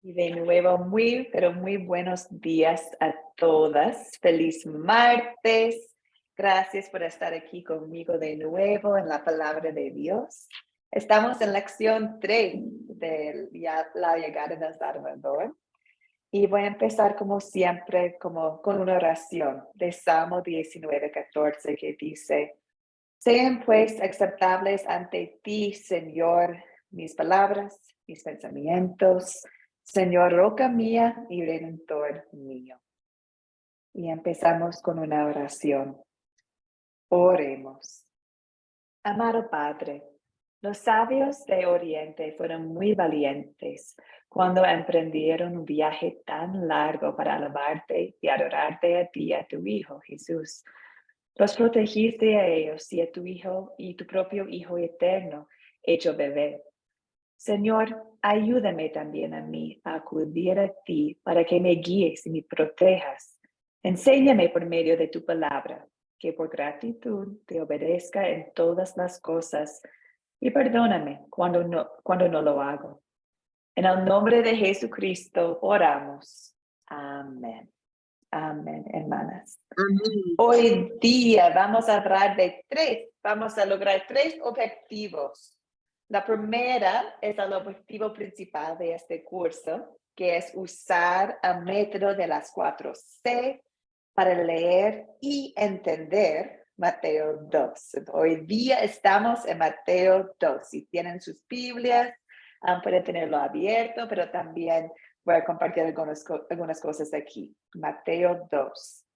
Y de nuevo, pero muy buenos días a todas. Feliz martes. Gracias por estar aquí conmigo de nuevo en la palabra de Dios. Estamos en lección 3 de la llegada del Salvador. Y voy a empezar como siempre con una oración de Salmo 19:14 que dice: Sean pues aceptables ante ti, Señor, mis palabras, mis pensamientos, Señor, roca mía y redentor mío. Y empezamos con una oración. Oremos. Amado Padre, los sabios de Oriente fueron muy valientes cuando emprendieron un viaje tan largo para alabarte y adorarte a ti y a tu Hijo Jesús. Los protegiste a ellos y a tu Hijo y tu propio Hijo eterno, hecho bebé. Señor, ayúdame también a mí a acudir a ti para que me guíes y me protejas. Enséñame por medio de tu palabra, que por gratitud te obedezca en todas las cosas y perdóname cuando no lo hago. En el nombre de Jesucristo oramos. Amén. Amén, hermanas. Amén. Hoy día vamos a hablar vamos a lograr 3 objetivos. La primera es el objetivo principal de este curso, que es usar el método de las 4C para leer y entender Mateo 2. Hoy día estamos en Mateo 2. Si tienen sus Biblias, pueden tenerlo abierto, pero también voy a compartir algunas cosas aquí. Mateo 2.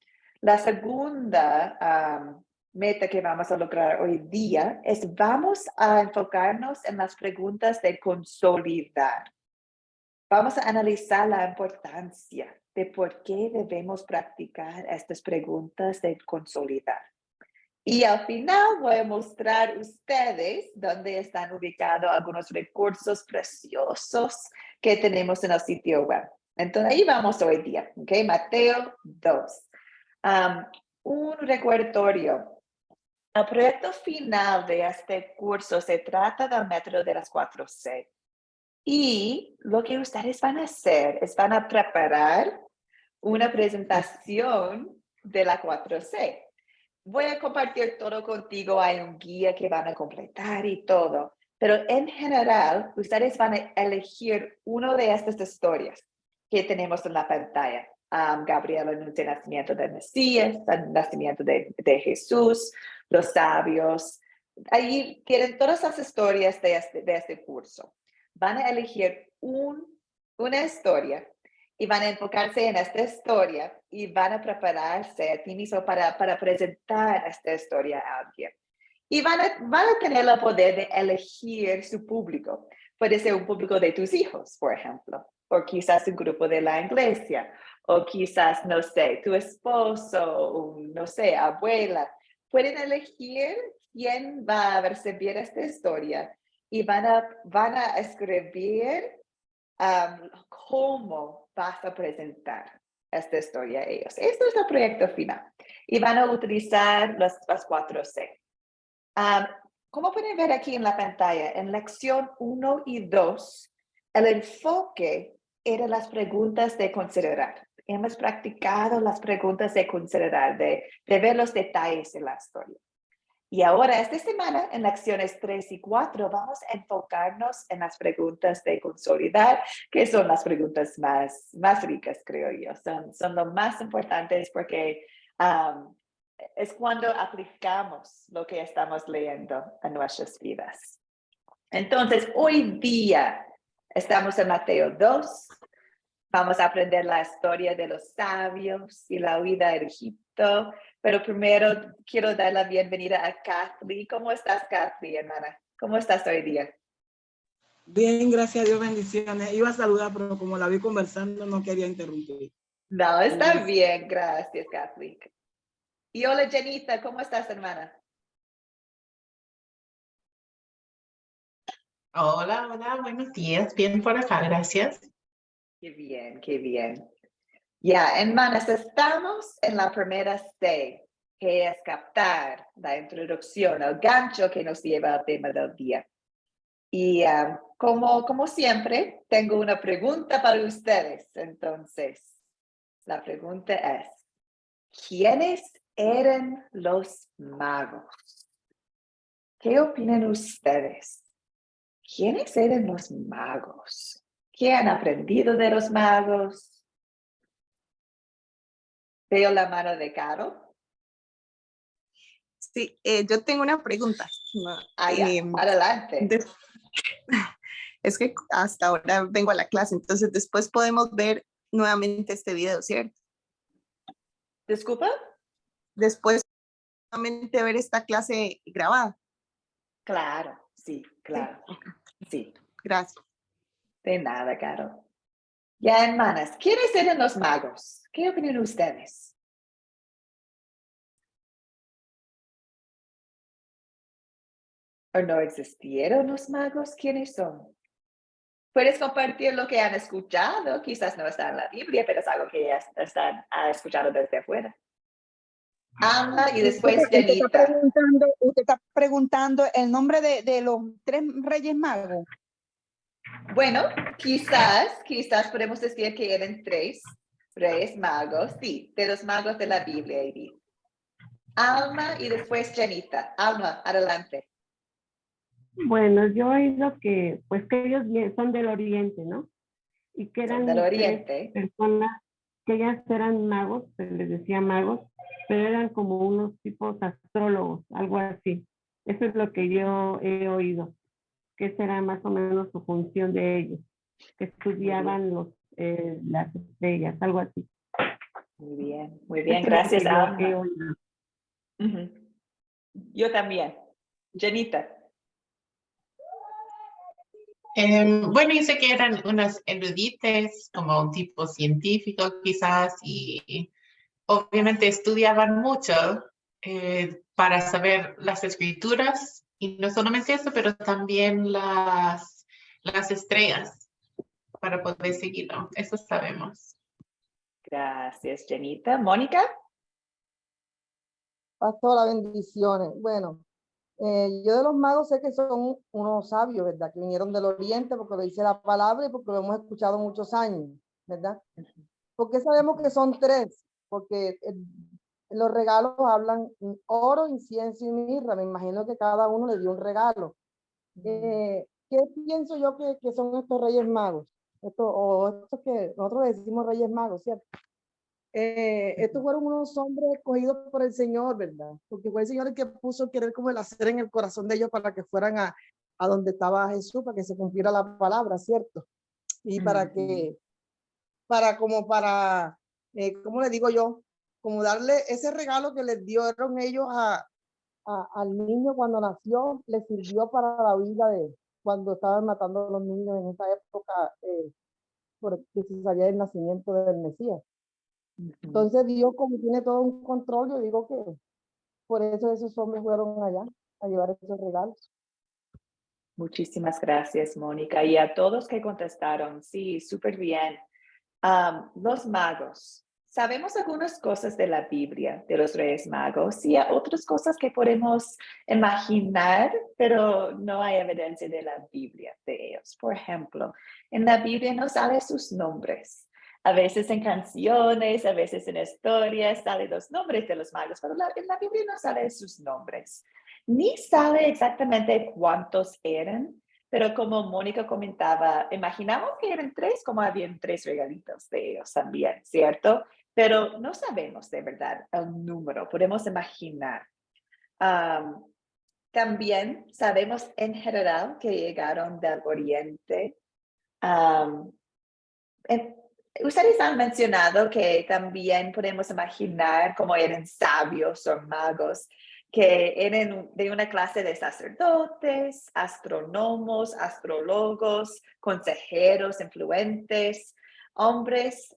La segunda meta que vamos a lograr hoy día es vamos a enfocarnos en las preguntas de consolidar. Vamos a analizar la importancia de por qué debemos practicar estas preguntas de consolidar. Y al final voy a mostrar a ustedes dónde están ubicados algunos recursos preciosos que tenemos en el sitio web. Entonces ahí vamos hoy día, ¿ok? Mateo 2. Un recordatorio. El proyecto final de este curso se trata del método de las 4C. Y lo que ustedes van a hacer es van a preparar una presentación de la 4C. Voy a compartir todo contigo, hay un guía que van a completar y todo. Pero en general, ustedes van a elegir una de estas historias que tenemos en la pantalla. Gabriel anuncia el nacimiento del Mesías, el nacimiento de Jesús, los sabios. Ahí tienen todas las historias de este curso. Van a elegir una historia y van a enfocarse en esta historia y van a prepararse a ti mismo para presentar esta historia a alguien. Y van a tener el poder de elegir su público. Puede ser un público de tus hijos, por ejemplo, o quizás un grupo de la iglesia, o quizás, no sé, tu esposo, o, no sé, abuela. Pueden elegir quién va a recibir esta historia y van a escribir cómo vas a presentar esta historia a ellos. Esto es el proyecto final. Y van a utilizar las 4C. Como pueden ver aquí en la pantalla, en lección 1 y 2, el enfoque era las preguntas de considerar. Hemos practicado las preguntas de considerar, de ver los detalles de la historia. Y ahora, esta semana, en lecciones 3 y 4, vamos a enfocarnos en las preguntas de consolidar, que son las preguntas más ricas, creo yo. Son lo más importantes porque es cuando aplicamos lo que estamos leyendo a nuestras vidas. Entonces, hoy día estamos en Mateo 2. Vamos a aprender la historia de los sabios y la huida a Egipto. Pero primero quiero dar la bienvenida a Kathleen. ¿Cómo estás, Kathleen, hermana? ¿Cómo estás hoy día? Bien, gracias a Dios, bendiciones. Iba a saludar, pero como la vi conversando, no quería interrumpir. No, está bien. Gracias, Kathleen. Y hola, Janita. ¿Cómo estás, hermana? Hola, hola, buenos días. Bien por acá, gracias. Qué bien, qué bien. Ya, hermanas, estamos en la primera C, que es captar la introducción, el gancho que nos lleva al tema del día. Y como siempre, tengo una pregunta para ustedes. Entonces, la pregunta es, ¿quiénes eran los magos? ¿Qué opinan ustedes? ¿Quiénes eran los magos? ¿Qué han aprendido de los magos? Veo la mano de Caro. Sí, yo tengo una pregunta. Adelante. Es que hasta ahora vengo a la clase, entonces después podemos ver nuevamente este video, ¿cierto? ¿Disculpa? Después nuevamente ver esta clase grabada. Claro, sí, claro. Sí, Gracias. de nada, Caro. Ya, hermanas, ¿quiénes eran los magos? ¿Qué opinan ustedes? ¿O no existieron los magos? ¿Quiénes son? Puedes compartir lo que han escuchado. Quizás no está en la Biblia, pero es algo que ya están escuchado desde afuera. Alma y después Janita. Usted está preguntando el nombre de los 3 reyes magos. Bueno, quizás podemos decir que eran 3 reyes magos, sí, de los magos de la Biblia, Edith. Alma y después Janita. Alma, adelante. Bueno, yo he oído que, pues, que ellos son del Oriente, ¿no? Y que eran Son del 3 Oriente. personas, que ellas eran magos, se les decía magos, pero eran como unos tipos astrólogos, algo así. Eso es lo que yo he oído, que esa era más o menos su función de ellos, que estudiaban las estrellas, algo así. Muy bien, Eso es lo gracias, que yo he Alma. oído. Ujú. Yo también. Janita. Bueno, yo sé que eran unas erudites, como un tipo científico quizás, y obviamente estudiaban mucho para saber las escrituras, y no solamente eso, pero también las estrellas para poder seguirlo. Eso sabemos. Gracias, Janita. Mónica. Pastora, bendiciones. Bueno, yo de los magos sé que son unos sabios, ¿verdad? Que vinieron del oriente porque lo dice la palabra y porque lo hemos escuchado muchos años, ¿verdad? ¿Por qué sabemos que son 3? Porque los regalos hablan oro, incienso y mirra. Me imagino que cada uno le dio un regalo. ¿Qué pienso yo que son estos reyes magos? Estos que nosotros decimos reyes magos, ¿cierto? Estos fueron unos hombres escogidos por el Señor, ¿verdad? Porque fue el Señor el que puso querer como el hacer en el corazón de ellos para que fueran a donde estaba Jesús, para que se cumpliera la palabra, ¿cierto? Y para que, ¿cómo le digo yo? Como darle ese regalo que les dieron ellos al niño cuando nació, le sirvió para la vida de cuando estaban matando a los niños en esa época, porque se sabía del nacimiento del Mesías. Entonces Dios, como tiene todo un control, yo digo que por eso esos hombres fueron allá a llevar esos regalos. Muchísimas gracias, Mónica. Y a todos que contestaron, sí, súper bien. Los magos. Sabemos algunas cosas de la Biblia, de los Reyes Magos, y hay otras cosas que podemos imaginar, pero no hay evidencia de la Biblia de ellos. Por ejemplo, en la Biblia no salen sus nombres. A veces en canciones, a veces en historias salen los nombres de los magos, pero en la Biblia no salen sus nombres. Ni sabe exactamente cuántos eran, pero como Mónica comentaba, imaginamos que eran 3, como habían 3 regalitos de ellos también, ¿cierto? Pero no sabemos de verdad el número, podemos imaginar. También sabemos en general que llegaron del Oriente. Ustedes han mencionado que también podemos imaginar cómo eran sabios o magos, que eran de una clase de sacerdotes, astrónomos, astrólogos, consejeros, influentes, hombres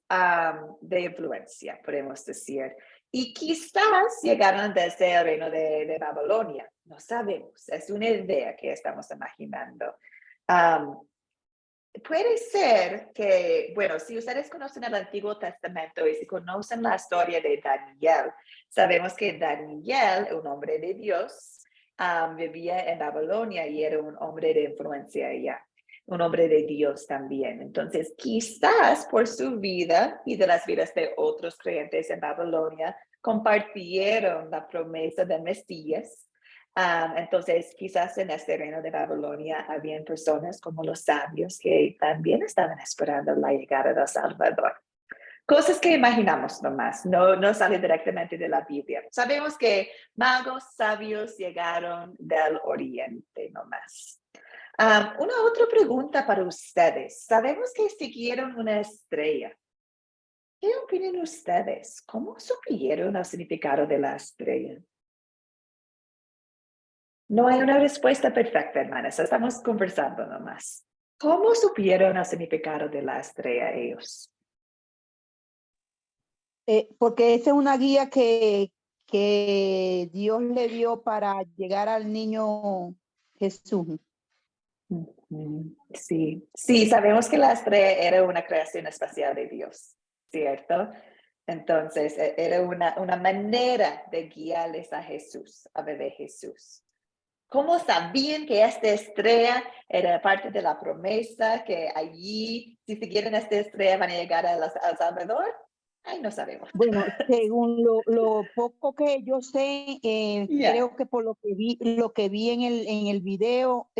de influencia, podemos decir. Y quizás llegaron desde el reino de Babilonia. No sabemos, es una idea que estamos imaginando. Puede ser que, bueno, si ustedes conocen el Antiguo Testamento y si conocen la historia de Daniel, sabemos que Daniel, un hombre de Dios, vivía en Babilonia y era un hombre de influencia allá. un hombre de Dios también. Entonces, quizás por su vida y de las vidas de otros creyentes en Babilonia, compartieron la promesa del Mesías. Entonces, quizás en este reino de Babilonia habían personas como los sabios que también estaban esperando la llegada del Salvador. Cosas que imaginamos nomás, no sale directamente de la Biblia. Sabemos que magos sabios llegaron del oriente nomás. Una otra pregunta para ustedes. Sabemos que siguieron una estrella. ¿Qué opinan ustedes? ¿Cómo supieron el significado de la estrella? No hay una respuesta perfecta, hermanas. Estamos conversando nomás. ¿Cómo supieron el significado de la estrella ellos? Porque esa es una guía que Dios le dio para llegar al niño Jesús. Sí, sí, sabemos que la estrella era una creación espacial de Dios, ¿cierto? Entonces, era una manera de guiarles a Jesús, a bebé Jesús. ¿Cómo sabían que esta estrella era parte de la promesa, que allí, si siguieran esta estrella, van a llegar al Salvador? Ay, no sabemos. Bueno, según lo poco que yo sé, creo que por lo que vi en el video,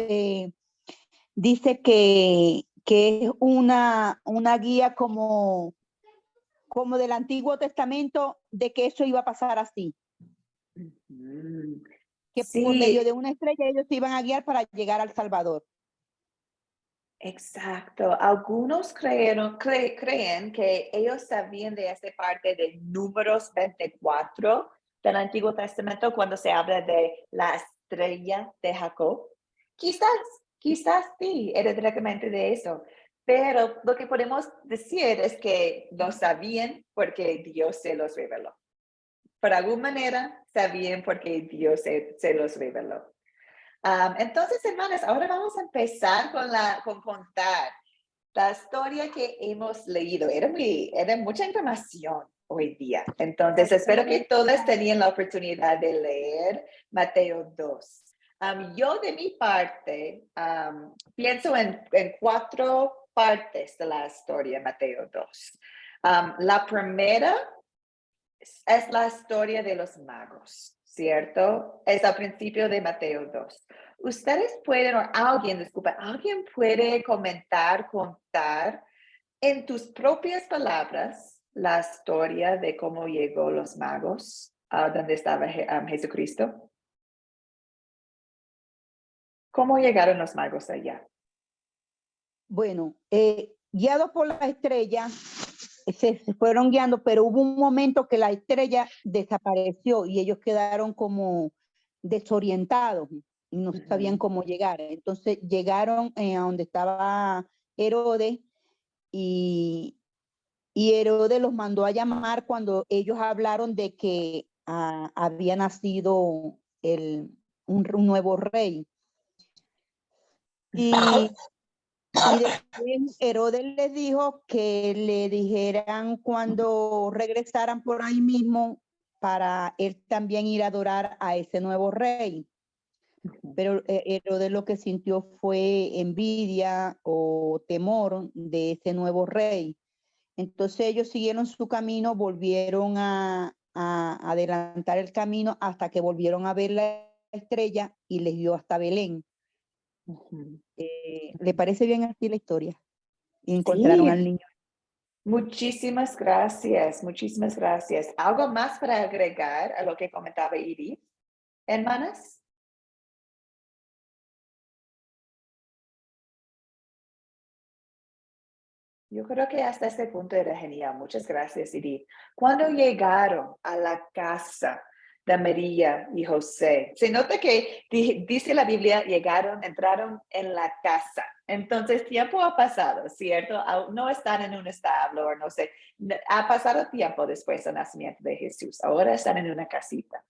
dice que es una guía como del Antiguo Testamento de que eso iba a pasar así. Que por medio de una estrella ellos se iban a guiar para llegar al Salvador. Exacto. Algunos creen que ellos sabían de esta parte de Números 24 del Antiguo Testamento cuando se habla de la estrella de Jacob. Quizás sí, era directamente de eso. Pero lo que podemos decir es que lo sabían porque Dios se los reveló. Por alguna manera sabían porque Dios se los reveló. Entonces, hermanas, ahora vamos a empezar con contar la historia que hemos leído. Era mucha información hoy día. Entonces, espero que todas tenían la oportunidad de leer Mateo 2. Yo, de mi parte, pienso en 4 partes de la historia de Mateo 2. La primera es la historia de los magos, ¿cierto? Es al principio de Mateo 2. Ustedes pueden, o alguien puede contar en tus propias palabras la historia de cómo llegó los magos a donde estaba Jesucristo. ¿Cómo llegaron los magos allá? Bueno, guiados por la estrella, se fueron guiando, pero hubo un momento que la estrella desapareció y ellos quedaron como desorientados y no sabían cómo llegar. Entonces llegaron a donde estaba Herodes y Herodes los mandó a llamar cuando ellos hablaron de que había nacido un nuevo rey. Y después Herodes les dijo que le dijeran cuando regresaran por ahí mismo para él también ir a adorar a ese nuevo rey. Pero Herodes lo que sintió fue envidia o temor de ese nuevo rey. Entonces ellos siguieron su camino, volvieron a adelantar el camino hasta que volvieron a ver la estrella y les dio hasta Belén. ¿Le parece bien así la historia? Y encontraron al niño. Muchísimas gracias, muchísimas gracias. ¿Algo más para agregar a lo que comentaba Edith, hermanas? Yo creo que hasta este punto era genial. Muchas gracias, Edith. Cuando llegaron a la casa de María y José, se nota que dice la Biblia, entraron en la casa. Entonces, tiempo ha pasado, ¿cierto? No están en un establo o no sé. Ha pasado tiempo después del nacimiento de Jesús. Ahora están en una casita.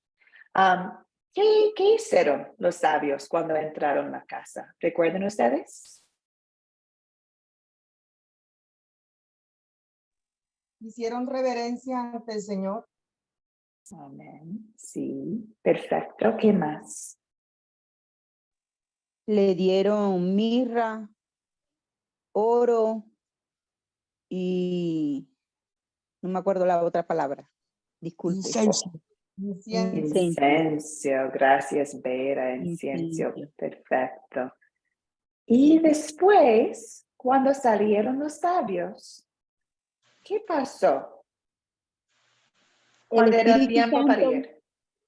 ¿Qué hicieron los sabios cuando entraron a la casa? ¿Recuerdan ustedes? Hicieron reverencia ante el Señor. Amén. Sí, perfecto. ¿Qué más? Le dieron mirra oro y no me acuerdo la otra palabra. Disculpe. Incienso. Incienso. Incienso, gracias Vera, incienso, Incienso. perfecto. Y después, cuando salieron los sabios, ¿qué pasó? Cuando era Espíritu tiempo para Santo ir.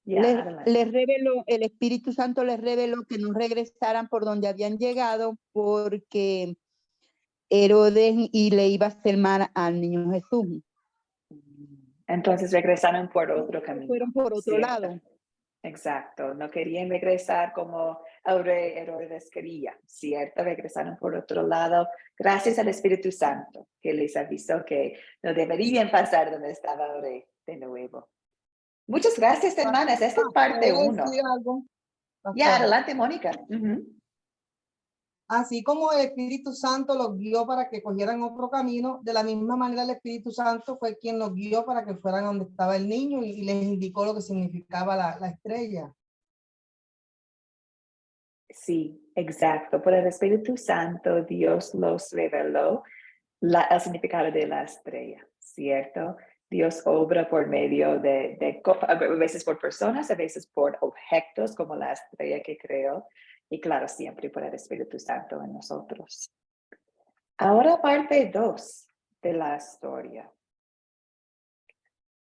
Ya, adelante. les reveló, el Espíritu Santo les reveló que no regresaran por donde habían llegado porque Herodes y le iba a hacer mal al niño Jesús. Entonces regresaron por otro camino. Fueron por otro ¿cierto? lado. Exacto, no querían regresar como el rey Herodes quería, ¿cierto? Regresaron por otro lado, gracias al Espíritu Santo, que les avisó que no deberían pasar donde estaba el rey de nuevo. Muchas gracias, hermanas. Esta es parte ¿Puedo 1. decir algo? Ya, Pastor. adelante, Mónica. Ujú. Así como el Espíritu Santo los guió para que cogieran otro camino, de la misma manera el Espíritu Santo fue quien los guió para que fueran donde estaba el niño y les indicó lo que significaba la estrella. Sí, exacto. Por el Espíritu Santo, Dios los reveló el significado de la estrella, ¿cierto? Dios obra por medio a veces por personas, a veces por objetos como la estrella que creó, y claro, siempre por el Espíritu Santo en nosotros. Ahora parte 2 de la historia.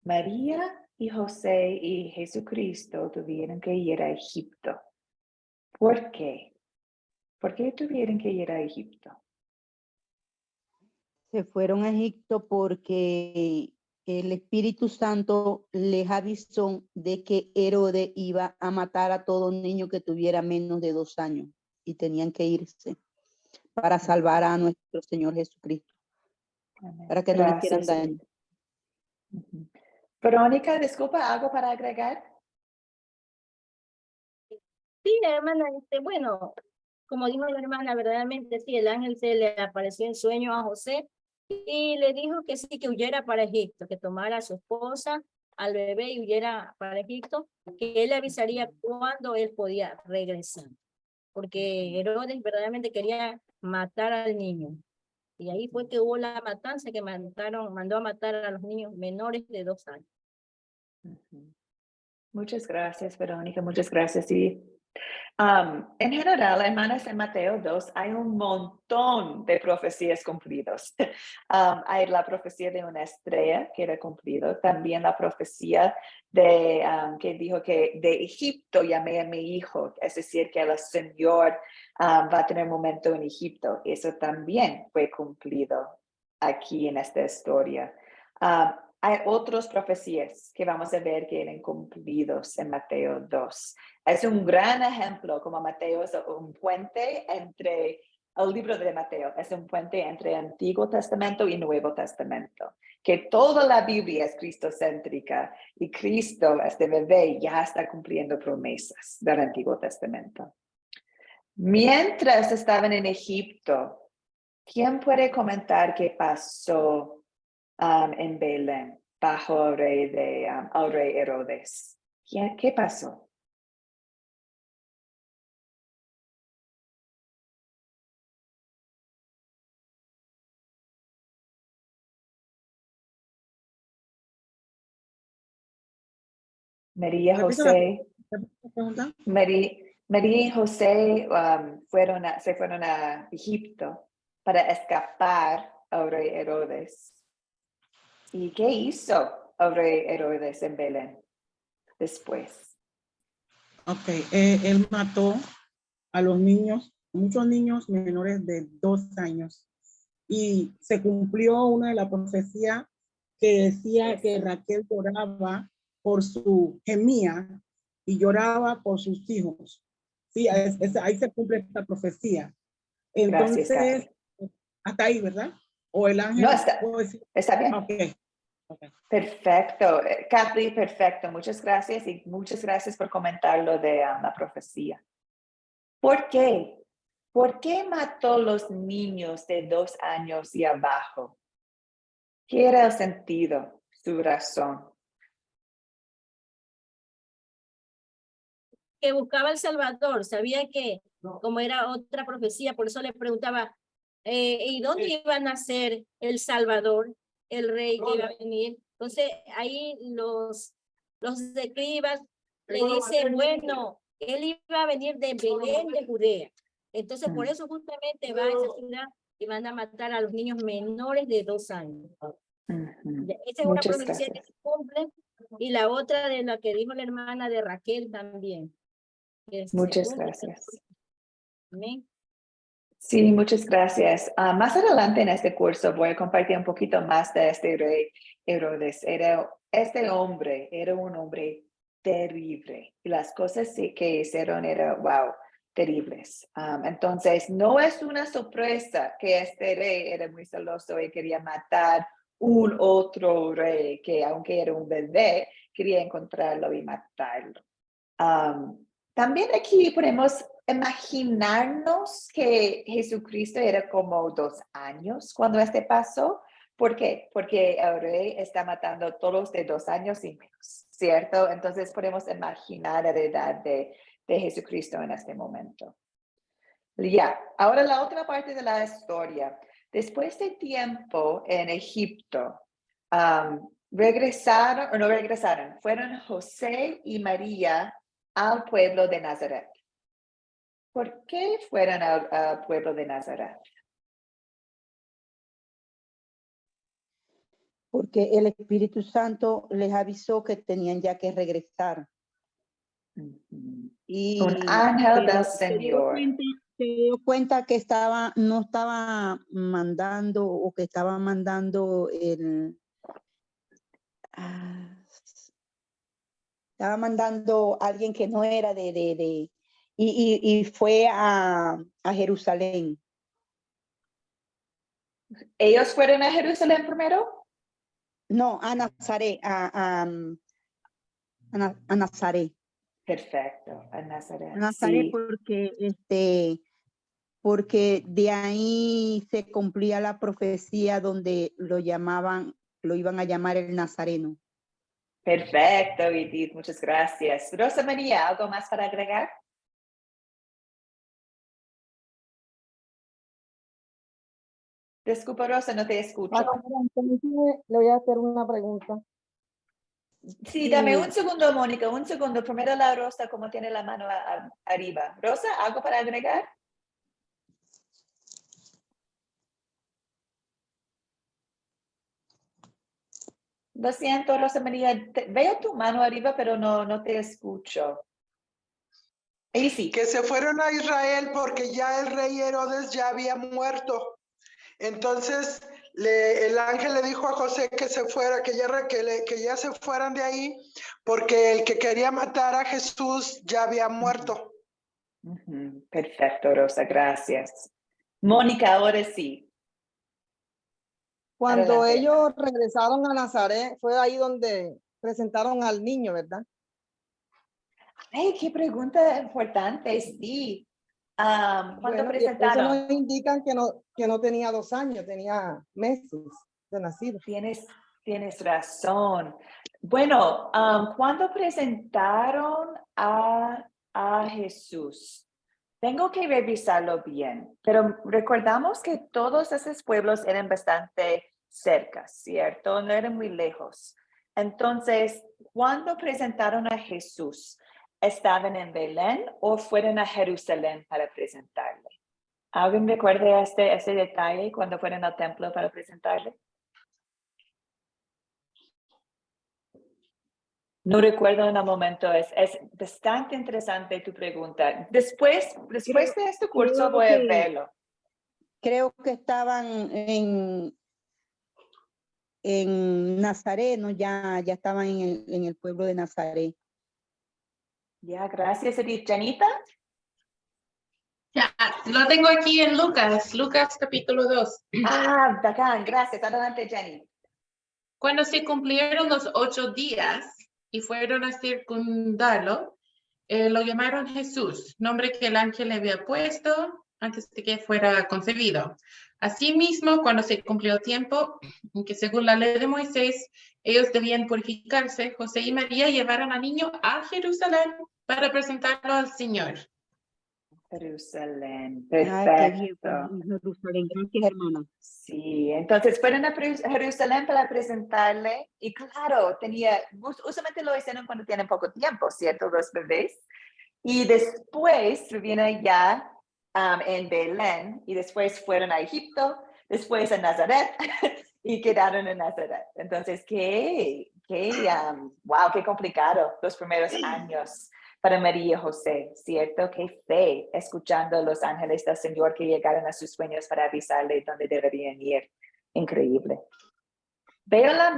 María y José y Jesucristo tuvieron que ir a Egipto. ¿Por qué? ¿Por qué tuvieron que ir a Egipto? Se fueron a Egipto porque el Espíritu Santo les avisó de que Herodes iba a matar a todo niño que tuviera menos de 2 años y tenían que irse para salvar a nuestro Señor Jesucristo, Amén. para que no le hicieran Gracias. daño. Ujú. Verónica, disculpa, ¿algo para agregar? Sí, hermana, bueno, como dijo la hermana, verdaderamente sí, el ángel se le apareció en sueño a José y le dijo que sí, que huyera para Egipto, que tomara a su esposa, al bebé y huyera para Egipto, que él le avisaría cuándo él podía regresar, porque Herodes verdaderamente quería matar al niño. Y ahí fue que hubo la matanza que mandó a matar a los niños menores de 2 años. Ujú. Muchas gracias, Verónica. Muchas gracias. Sí. En general, hermanas, en Mateo 2 hay un montón de profecías cumplidas. Hay la profecía de una estrella que era cumplido, también la profecía que dijo que de Egipto llamé a mi hijo, es decir, que el Señor va a tener un momento en Egipto. Eso también fue cumplido aquí en esta historia. Hay otras profecías que vamos a ver que eran cumplidos en Mateo 2. Es un gran ejemplo, como Mateo es un puente entre, el libro de Mateo es un puente entre Antiguo Testamento y Nuevo Testamento, que toda la Biblia es cristocéntrica y Cristo, este bebé, ya está cumpliendo promesas del Antiguo Testamento. Mientras estaban en Egipto, ¿quién puede comentar qué pasó en Belén bajo el rey Herodes? ¿Qué pasó? María, Repita la José, pregunta. María y José se fueron a Egipto para escapar al rey Herodes. ¿Y qué hizo el rey Herodes en Belén después? Ok, él mató a los niños, muchos niños menores de 2 años. Y se cumplió una de las profecías que decía que Raquel lloraba por su gemía y lloraba por sus hijos. Sí, ahí se cumple esta profecía. Gracias, Entonces, Kathy. hasta ahí, ¿verdad? O el ángel. No, está bien. Ok. Perfecto. Kathy, perfecto. Muchas gracias y muchas gracias por comentar lo de la profecía. ¿Por qué? ¿Por qué mató los niños de 2 años y abajo? ¿Qué era el sentido, su razón? Que buscaba el Salvador, sabía que como era otra profecía, por eso le preguntaba, y dónde iba a nacer el Salvador, el rey que iba a venir. Entonces ahí los escribas le dicen, bueno, él iba a venir de Belén de Judea. Entonces por eso justamente va a esa ciudad y van a matar a los niños menores de 2 años. Esa es una Muchas profecía que gracias. se cumple, y la otra de la que dijo la hermana de Raquel también. Que se Muchas cumple. gracias. Amén. Sí, muchas gracias. Más adelante en este curso voy a compartir un poquito más de este rey Herodes. Este hombre era un hombre terrible y las cosas que hicieron eran, wow, terribles. Entonces, no es una sorpresa que este rey era muy celoso y quería matar un otro rey que, aunque era un bebé, quería encontrarlo y matarlo. También aquí podemos imaginarnos que Jesucristo era como 2 años cuando este pasó. ¿Por qué? Porque el rey está matando a todos de 2 años y menos, ¿cierto? Entonces podemos imaginar la edad de Jesucristo en este momento. Ya, ahora la otra parte de la historia. Después de tiempo en Egipto, regresaron, o no regresaron, fueron José y María al pueblo de Nazaret. ¿Por qué fueron al pueblo de Nazaret? Porque el Espíritu Santo les avisó que tenían ya que regresar. Y Un ángel del se Señor. dio cuenta que no estaba mandando, o que estaba mandando estaba mandando a alguien que no era y fue a Jerusalén. ¿Ellos fueron a Jerusalén primero? No, a Nazaret, a Nazaret. Perfecto, a Nazaret. A Nazaret, Sí. porque de ahí se cumplía la profecía donde lo iban a llamar el Nazareno. Perfecto, Edith, muchas gracias. Rosa María, ¿algo más para agregar? Disculpa, Rosa, no te escucho. Entonces, le voy a hacer una pregunta. Sí, dame un segundo, Mónica, un segundo. Primero la Rosa, como tiene la mano arriba. Rosa, ¿algo para agregar? Lo siento, Rosa María, veo tu mano arriba, pero no te escucho. Ahí sí. Que se fueron a Israel porque ya el rey Herodes ya había muerto. Entonces el ángel le dijo a José que se fuera, que ya se fueran de ahí, porque el que quería matar a Jesús ya había muerto. Perfecto, Rosa, gracias. Mónica, ahora sí. Cuando Adelante. ellos regresaron a Nazaret, fue ahí donde presentaron al niño, ¿verdad? Ay, qué pregunta importante, sí. ¿Cuándo Bueno, presentaron? eso nos indican que no tenía 2 años, tenía meses de nacido. Tienes razón. Bueno, ¿cuándo presentaron a Jesús? Tengo que revisarlo bien, pero recordamos que todos esos pueblos eran bastante cerca, ¿cierto? No eran muy lejos. Entonces, ¿cuándo presentaron a Jesús? ¿Estaban en Belén o fueron a Jerusalén para presentarle? ¿Alguien recuerda ese detalle cuando fueron al templo para presentarle? No recuerdo en el momento, es bastante interesante tu pregunta. Después de este curso voy a verlo. Creo que estaban en Nazaret, ¿no? Ya estaban en el pueblo de Nazaret. Ya, gracias, Edith. ¿Janita? Ya, lo tengo aquí en Lucas capítulo 2. Bacán, gracias. Adelante, Jenny. Cuando se cumplieron los 8 días y fueron a circundarlo, lo llamaron Jesús, nombre que el ángel le había puesto antes de que fuera concebido. Asimismo, cuando se cumplió el tiempo en que, según la ley de Moisés, ellos debían purificarse, José y María llevaron al niño a Jerusalén para presentarlo al Señor. Jerusalén. Ay, qué bien, pues, Perfecto. en Jerusalén. Gracias, hermana. Sí, entonces fueron a Jerusalén para presentarle y claro, usualmente lo hicieron cuando tienen poco tiempo, ¿cierto? Los bebés. Y después vienen allá en Belén y después fueron a Egipto, después a Nazaret y quedaron en Nazaret. Entonces, wow, qué complicado los primeros años para María y José, ¿cierto? Qué fe, escuchando a los ángeles del Señor que llegaron a sus sueños para avisarle dónde deberían ir. Increíble. Veo la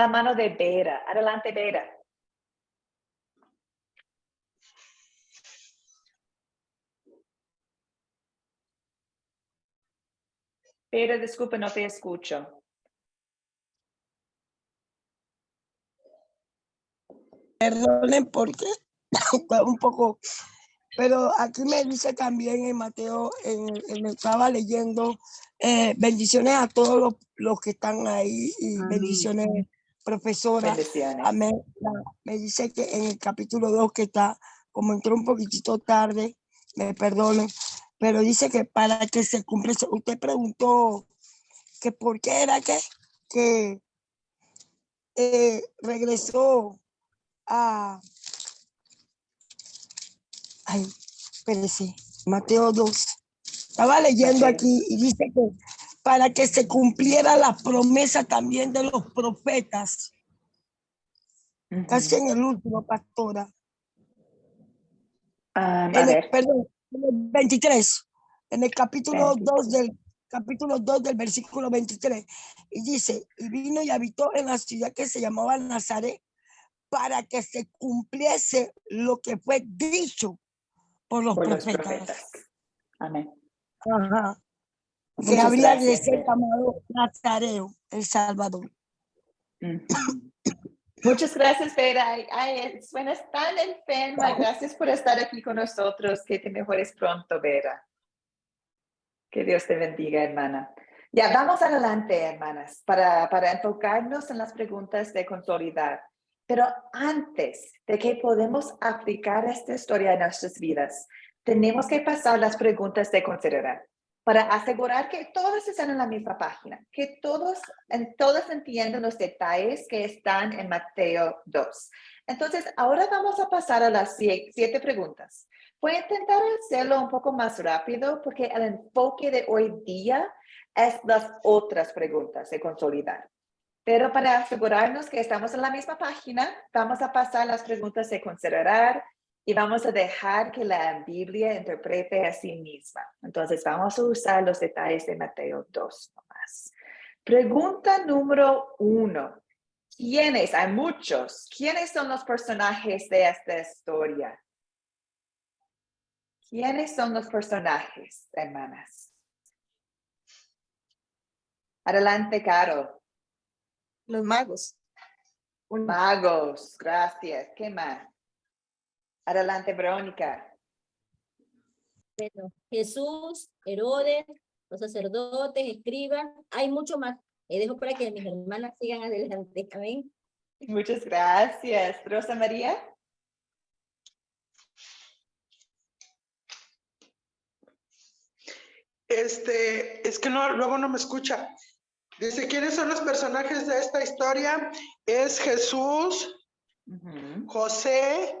mano de Vera. Adelante, Vera. Vera, disculpe, no te escucho. Perdonen porque un poco, pero aquí me dice también en Mateo, estaba leyendo, bendiciones a todos los que están ahí y Amén. bendiciones, profesora. Bendiciones. Amén. Me dice que en el capítulo 2 que está, como entró un poquitito tarde, me perdonen, pero dice que para que se cumpla, usted preguntó que por qué era que regresó a... Ay, espérese, Mateo 2. Estaba leyendo Okay. aquí y dice que para que se cumpliera la promesa también de los profetas, casi en el último, pastora. A ver. Perdón, en el 23, en el capítulo 2 del versículo 23, y dice, y vino y habitó en la ciudad que se llamaba Nazaret, para que se cumpliese lo que fue dicho por los profetas. Amén. Ajá. Que Muchas habría de gracias, ser Vera. llamado Nazareo, El Salvador. Muchas gracias, Vera. Suenas tan enferma. Gracias por estar aquí con nosotros. Que te mejores pronto, Vera. Que Dios te bendiga, hermana. Ya, vamos adelante, hermanas, para enfocarnos en las preguntas de consolidar. Pero antes de que podamos aplicar esta historia en nuestras vidas, tenemos que pasar las preguntas de considerar para asegurar que todos están en la misma página, que todos entienden los detalles que están en Mateo 2. Entonces, ahora vamos a pasar a las 7 preguntas. Voy a intentar hacerlo un poco más rápido porque el enfoque de hoy día es las otras preguntas de consolidar. Pero para asegurarnos que estamos en la misma página, vamos a pasar las preguntas de considerar y vamos a dejar que la Biblia interprete a sí misma. Entonces vamos a usar los detalles de Mateo 2 nomás. Pregunta número 1. ¿Quiénes? Hay muchos. ¿Quiénes son los personajes de esta historia? ¿Quiénes son los personajes, hermanas? Adelante, Caro. Los magos. Magos, gracias. ¿Qué más? Adelante, Verónica. Bueno, Jesús, Herodes, los sacerdotes, escribas, hay mucho más. Les dejo para que mis hermanas sigan adelante. Amén. Muchas gracias. Rosa María. Es que no, luego no me escucha. Dice, ¿quiénes son los personajes de esta historia? Es Jesús, José,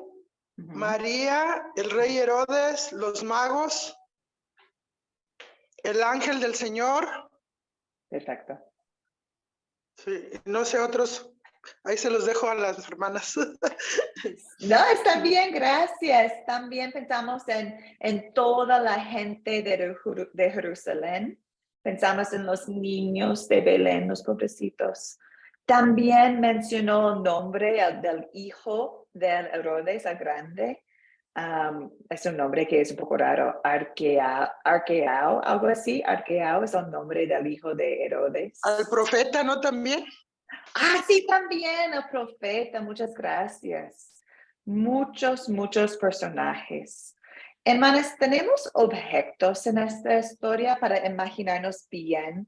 María, el rey Herodes, los magos, el ángel del Señor. Perfecto. Sí, no sé otros. Ahí se los dejo a las hermanas. No, está bien, gracias. También pensamos en toda la gente de Jerusalén. Pensamos en los niños de Belén, los pobrecitos. También mencionó el nombre del hijo del Herodes el Grande. Es un nombre que es un poco raro, Arqueao, algo así. Arqueao es el nombre del hijo de Herodes. Al profeta, ¿no? También. Sí, también el profeta. Muchas gracias. Muchos personajes. Hermanas, tenemos objetos en esta historia para imaginarnos bien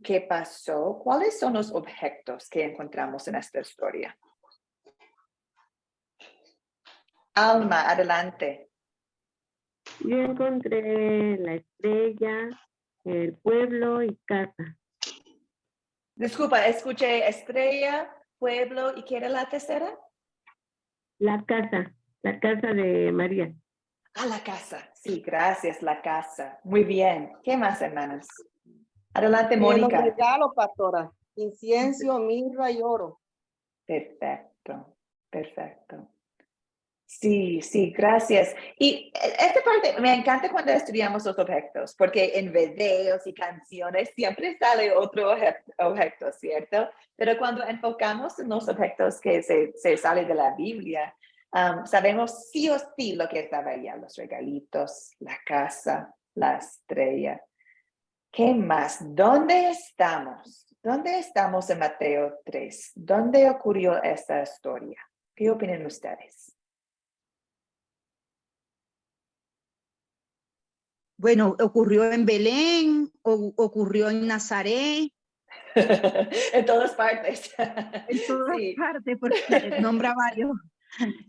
qué pasó. ¿Cuáles son los objetos que encontramos en esta historia? Alma, adelante. Yo encontré la estrella, el pueblo y casa. Disculpa, escuché estrella, pueblo, ¿y qué era la tercera? La casa de María. Ah, la casa. Sí, gracias, la casa. Muy bien. ¿Qué más, hermanas? Adelante, Los Mónica. regalos, pastora. Incienso, mirra y oro. Perfecto, perfecto. Sí, sí, gracias. Y esta parte me encanta cuando estudiamos los objetos, porque en videos y canciones siempre sale otro objeto, ¿cierto? Pero cuando enfocamos en los objetos que se salen de la Biblia, sabemos sí o sí lo que estaba allá, los regalitos, la casa, la estrella. ¿Qué más? ¿Dónde estamos? ¿Dónde estamos en Mateo 3? ¿Dónde ocurrió esta historia? ¿Qué opinan ustedes? Bueno, ocurrió en Belén, ocurrió en Nazaret, En todas partes. en todas Sí, partes, porque nombra varios.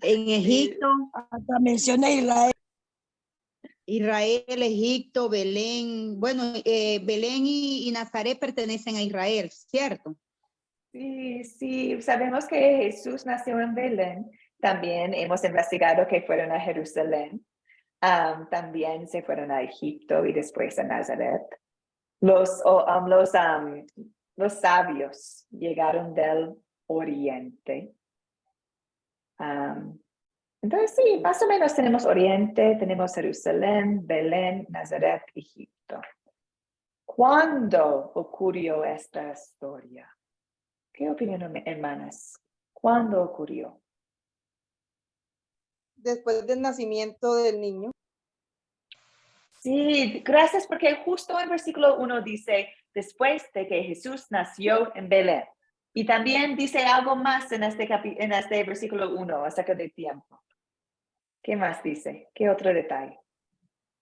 En sí. Egipto, Hasta menciona Israel. Israel, Egipto, Belén. Bueno, Belén y Nazaret pertenecen a Israel, ¿cierto? Sí, sí, sabemos que Jesús nació en Belén. También hemos investigado que fueron a Jerusalén. También se fueron a Egipto y después a Nazaret. Los sabios llegaron del oriente. Entonces, sí, más o menos tenemos Oriente, tenemos Jerusalén, Belén, Nazaret, Egipto. ¿Cuándo ocurrió esta historia? ¿Qué opinan, hermanas? ¿Cuándo ocurrió? Después del nacimiento del niño. Sí, gracias porque justo en versículo 1 dice, después de que Jesús nació en Belén. Y también dice algo más en este versículo 1 acerca del tiempo. ¿Qué más dice? ¿Qué otro detalle?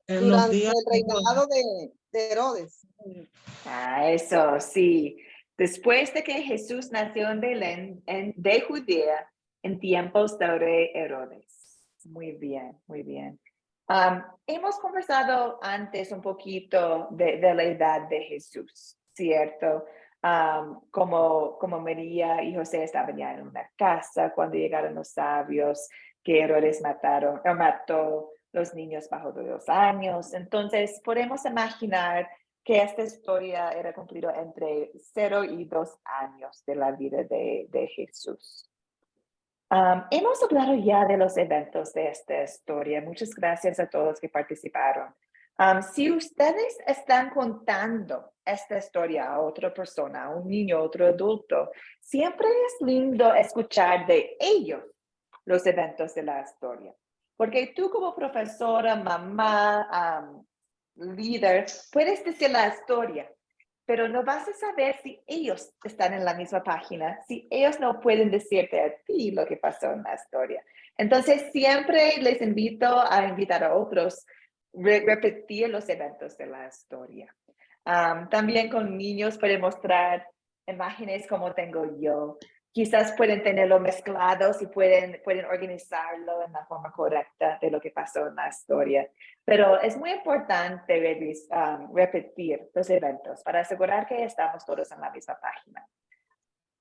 En los Durante días el reinado de Herodes. Eso, sí. Después de que Jesús nació en Belén, de Judea, en tiempos del rey Herodes. Muy bien, muy bien. Hemos conversado antes un poquito de la edad de Jesús, ¿cierto? Como María y José estaban ya en una casa cuando llegaron los sabios, que Herodes mató los niños bajo de 2 años. Entonces, podemos imaginar que esta historia era cumplida entre 0 y 2 años de la vida de Jesús. Hemos hablado ya de los eventos de esta historia. Muchas gracias a todos que participaron. Si ustedes están contando esta historia a otra persona, a un niño, a otro adulto, siempre es lindo escuchar de ellos los eventos de la historia. Porque tú como profesora, mamá, líder, puedes decir la historia, pero no vas a saber si ellos están en la misma página, si ellos no pueden decirte a ti lo que pasó en la historia. Entonces, siempre les invito a invitar a otros repetir los eventos de la historia. También con niños pueden mostrar imágenes como tengo yo. Quizás pueden tenerlo mezclados y pueden organizarlo en la forma correcta de lo que pasó en la historia. Pero es muy importante repetir los eventos para asegurar que estamos todos en la misma página.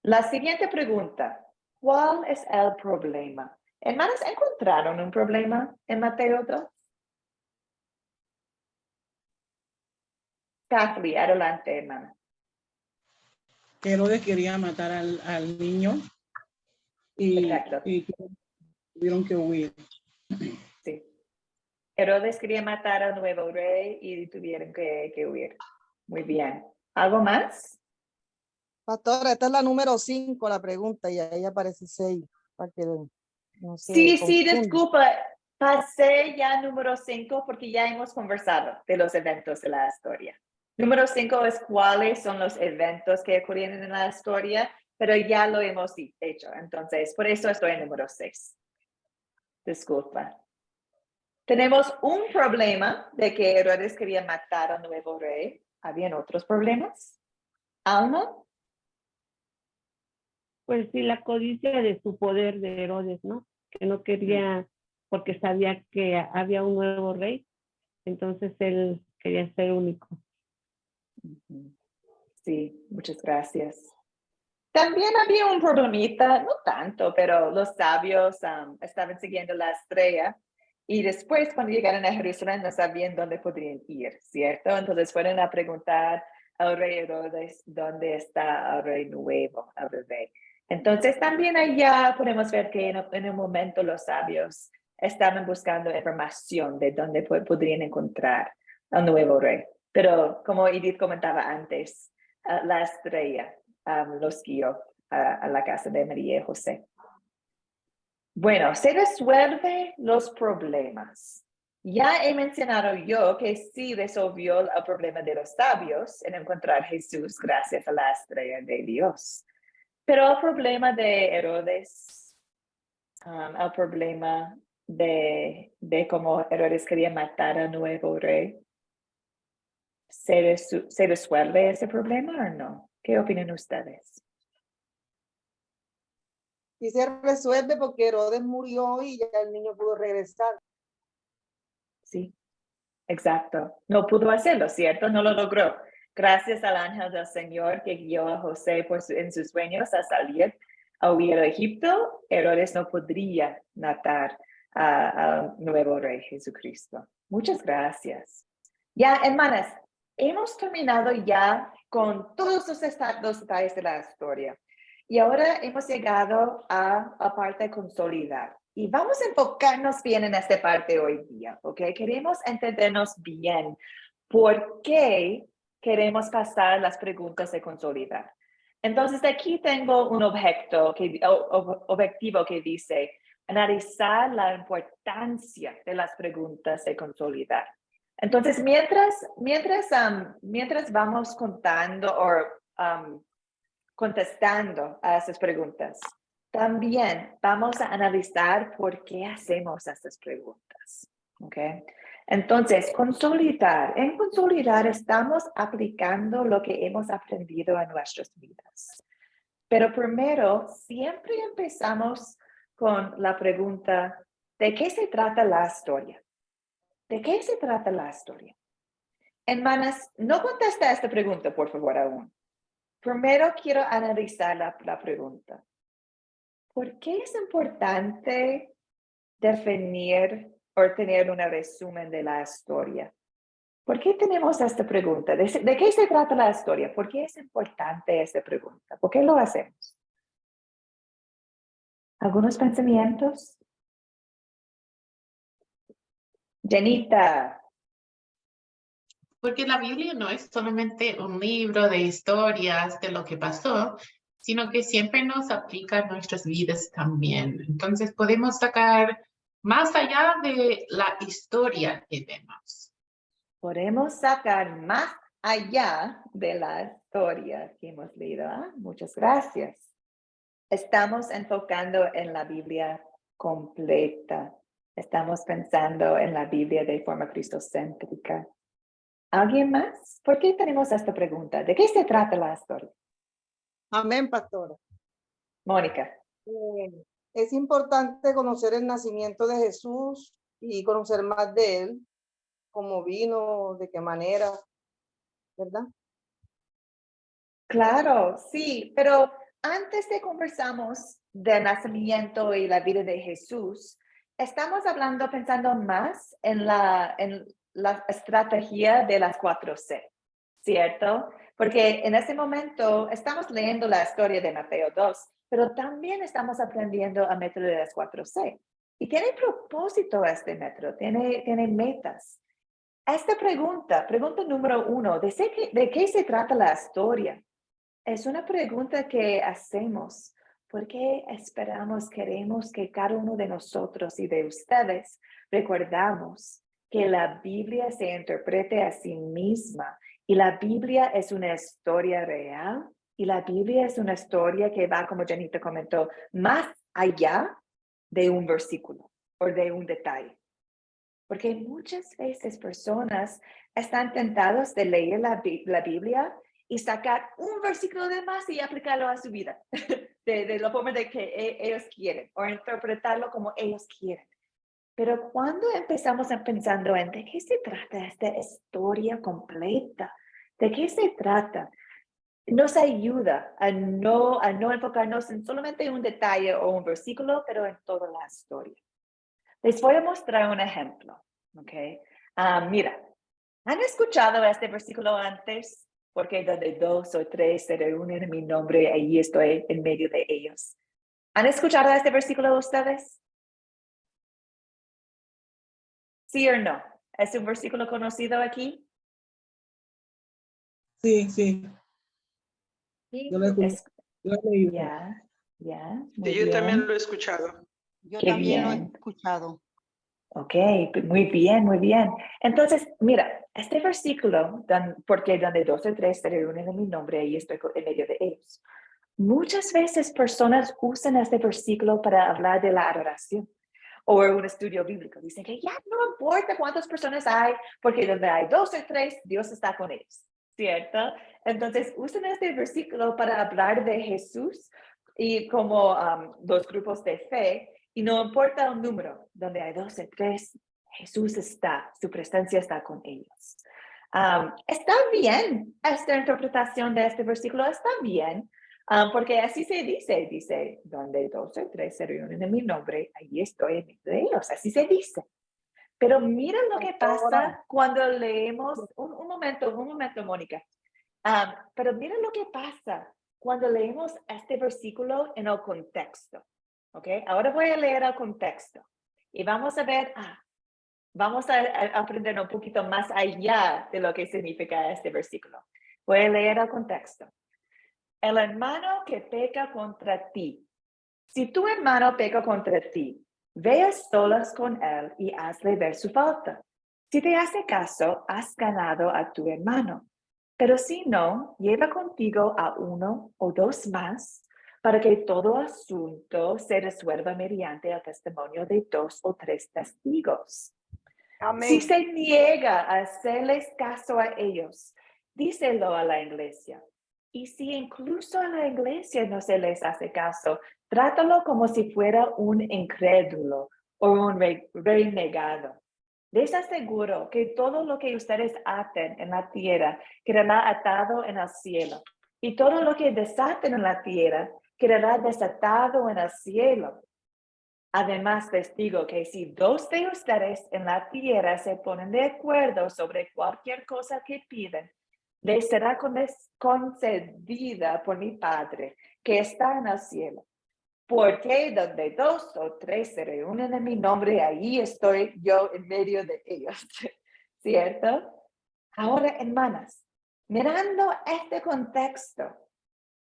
La siguiente pregunta, ¿cuál es el problema? Hermanas, ¿encontraron un problema en Mateo 2? Kathleen, adelante, hermana. Herodes quería matar al niño y tuvieron que huir. Sí. Herodes quería matar al nuevo rey y tuvieron que huir. Muy bien. ¿Algo más? Pastora, esta es la número 5, la pregunta, y ahí aparece 6. Para que no se Sí, confunda. disculpa. Pasé ya número 5 porque ya hemos conversado de los eventos de la historia. Número 5 es cuáles son los eventos que ocurrieron en la historia, pero ya lo hemos hecho. Entonces, por eso estoy en número 6. Disculpa. Tenemos un problema de que Herodes quería matar al nuevo rey. ¿Habían otros problemas? ¿Alma? Pues sí, la codicia de su poder de Herodes, ¿no? Que no quería, porque sabía que había un nuevo rey, Entonces él quería ser único. Ujú. Sí, muchas gracias. También había un problemita, no tanto, pero los sabios estaban siguiendo la estrella y después cuando llegaron a Jerusalén no sabían dónde podrían ir, ¿cierto? Entonces fueron a preguntar al rey Herodes dónde está el rey nuevo, el bebé. Entonces también allá podemos ver que en un momento los sabios estaban buscando información de dónde podrían encontrar al nuevo rey. Pero como Edith comentaba antes, la estrella los guió a la casa de María y José. Bueno, se resuelven los problemas. Ya he mencionado yo que sí resolvió el problema de los sabios en encontrar a Jesús gracias a la estrella de Dios. Pero el problema de Herodes, el problema de cómo Herodes quería matar al nuevo rey, ¿se resuelve ese problema o no? ¿Qué opinan ustedes? Y se resuelve porque Herodes murió y ya el niño pudo regresar. Sí, exacto. No pudo hacerlo, ¿cierto? No lo logró. Gracias al ángel del Señor que guió a José en sus sueños a salir a huir de Egipto, Herodes no podría matar al nuevo rey Jesucristo. Muchas gracias. Ya, hermanas, hemos terminado ya con todos los detalles de la historia. Y ahora hemos llegado a la parte de consolidar. Y vamos a enfocarnos bien en esta parte hoy día, ¿ok? Queremos entendernos bien por qué queremos pasar las preguntas de consolidar. Entonces, aquí tengo un objetivo que dice analizar la importancia de las preguntas de consolidar. Entonces, mientras vamos contando o contestando a esas preguntas, también vamos a analizar por qué hacemos estas preguntas. ¿Okay? Entonces, consolidar. En consolidar estamos aplicando lo que hemos aprendido en nuestras vidas. Pero primero, siempre empezamos con la pregunta, ¿de qué se trata la historia? ¿De qué se trata la historia? Hermanas, no contesta esta pregunta, por favor, aún. Primero quiero analizar la pregunta. ¿Por qué es importante definir o tener un resumen de la historia? ¿Por qué tenemos esta pregunta? ¿De qué se trata la historia? ¿Por qué es importante esta pregunta? ¿Por qué lo hacemos? ¿Algunos pensamientos? Jenita. Porque la Biblia no es solamente un libro de historias de lo que pasó, sino que siempre nos aplica a nuestras vidas también. Entonces podemos sacar más allá de la historia que vemos. Podemos sacar más allá de la historia que hemos leído. Muchas gracias. Estamos enfocando en la Biblia completa. Estamos pensando en la Biblia de forma cristocéntrica. ¿Alguien más? ¿Por qué tenemos esta pregunta? ¿De qué se trata la historia? Amén, pastora. Mónica. Es importante conocer el nacimiento de Jesús y conocer más de él, cómo vino, de qué manera, ¿verdad? Claro, sí, pero antes de conversamos del nacimiento y la vida de Jesús, estamos pensando más en la estrategia de las 4C, ¿cierto? Porque en ese momento estamos leyendo la historia de Mateo 2, pero también estamos aprendiendo el método de las 4C. Y tiene propósito este método, tiene metas. Esta pregunta número 1, ¿de qué se trata la historia? Es una pregunta que hacemos porque queremos que cada uno de nosotros y de ustedes recordamos que la Biblia se interprete a sí misma y la Biblia es una historia real y la Biblia es una historia que va, como Janita comentó, más allá de un versículo o de un detalle. Porque muchas veces personas están tentados de leer la Biblia y sacar un versículo de más y aplicarlo a su vida de la forma de que ellos quieren o interpretarlo como ellos quieren. Pero cuando empezamos pensando en de qué se trata esta historia completa, de qué se trata, nos ayuda a no enfocarnos en solamente un detalle o un versículo, pero en toda la historia. Les voy a mostrar un ejemplo. ¿Okay? Mira, ¿han escuchado este versículo antes? Porque donde 2 o 3 se reúnen en mi nombre, ahí estoy en medio de ellos. ¿Han escuchado este versículo ustedes? ¿Sí o no? ¿Es un versículo conocido aquí? Sí, sí. Yo lo he leído. Ya, muy Sí, yo bien. también lo he escuchado. Yo Qué también lo he bien. escuchado. Ok, muy bien, muy bien. Entonces, mira, este versículo, porque donde 2 o 3 se reúnen en mi nombre, ahí estoy en medio de ellos. Muchas veces personas usan este versículo para hablar de la adoración o un estudio bíblico. Dicen que ya no importa cuántas personas hay, porque donde hay 2 o 3, Dios está con ellos, ¿cierto? Entonces, usan este versículo para hablar de Jesús y como los grupos de fe, y no importa el número, donde hay 2 o 3, Jesús está, su presencia está con ellos. Está bien esta interpretación de este versículo, está bien, porque así se dice, donde 2 o 3 se reúnen en mi nombre, ahí estoy en medio de ellos, así se dice. Pero mira lo que pasa cuando leemos, un momento, Mónica, pero mira lo que pasa cuando leemos este versículo en el contexto, ¿ok? Ahora voy a leer el contexto y vamos a ver, vamos a aprender un poquito más allá de lo que significa este versículo. Voy a leer el contexto. El hermano que peca contra ti. Si tu hermano peca contra ti, ve a solas con él y hazle ver su falta. Si te hace caso, has ganado a tu hermano. Pero si no, lleva contigo a 1 o 2 más, para que todo asunto se resuelva mediante el testimonio de 2 o 3 testigos. Amén. Si se niega a hacerles caso a ellos, díselo a la iglesia. Y si incluso a la iglesia no se les hace caso, trátalo como si fuera un incrédulo o un renegado. Les aseguro que todo lo que ustedes aten en la tierra quedará atado en el cielo, y todo lo que desaten en la tierra quedará desatado en el cielo. Además, les digo que si 2 de ustedes en la tierra se ponen de acuerdo sobre cualquier cosa que piden, les será concedida por mi Padre que está en el cielo. Porque donde 2 o 3 se reúnen en mi nombre, ahí estoy yo en medio de ellos. ¿Cierto? Ahora, hermanas, mirando este contexto,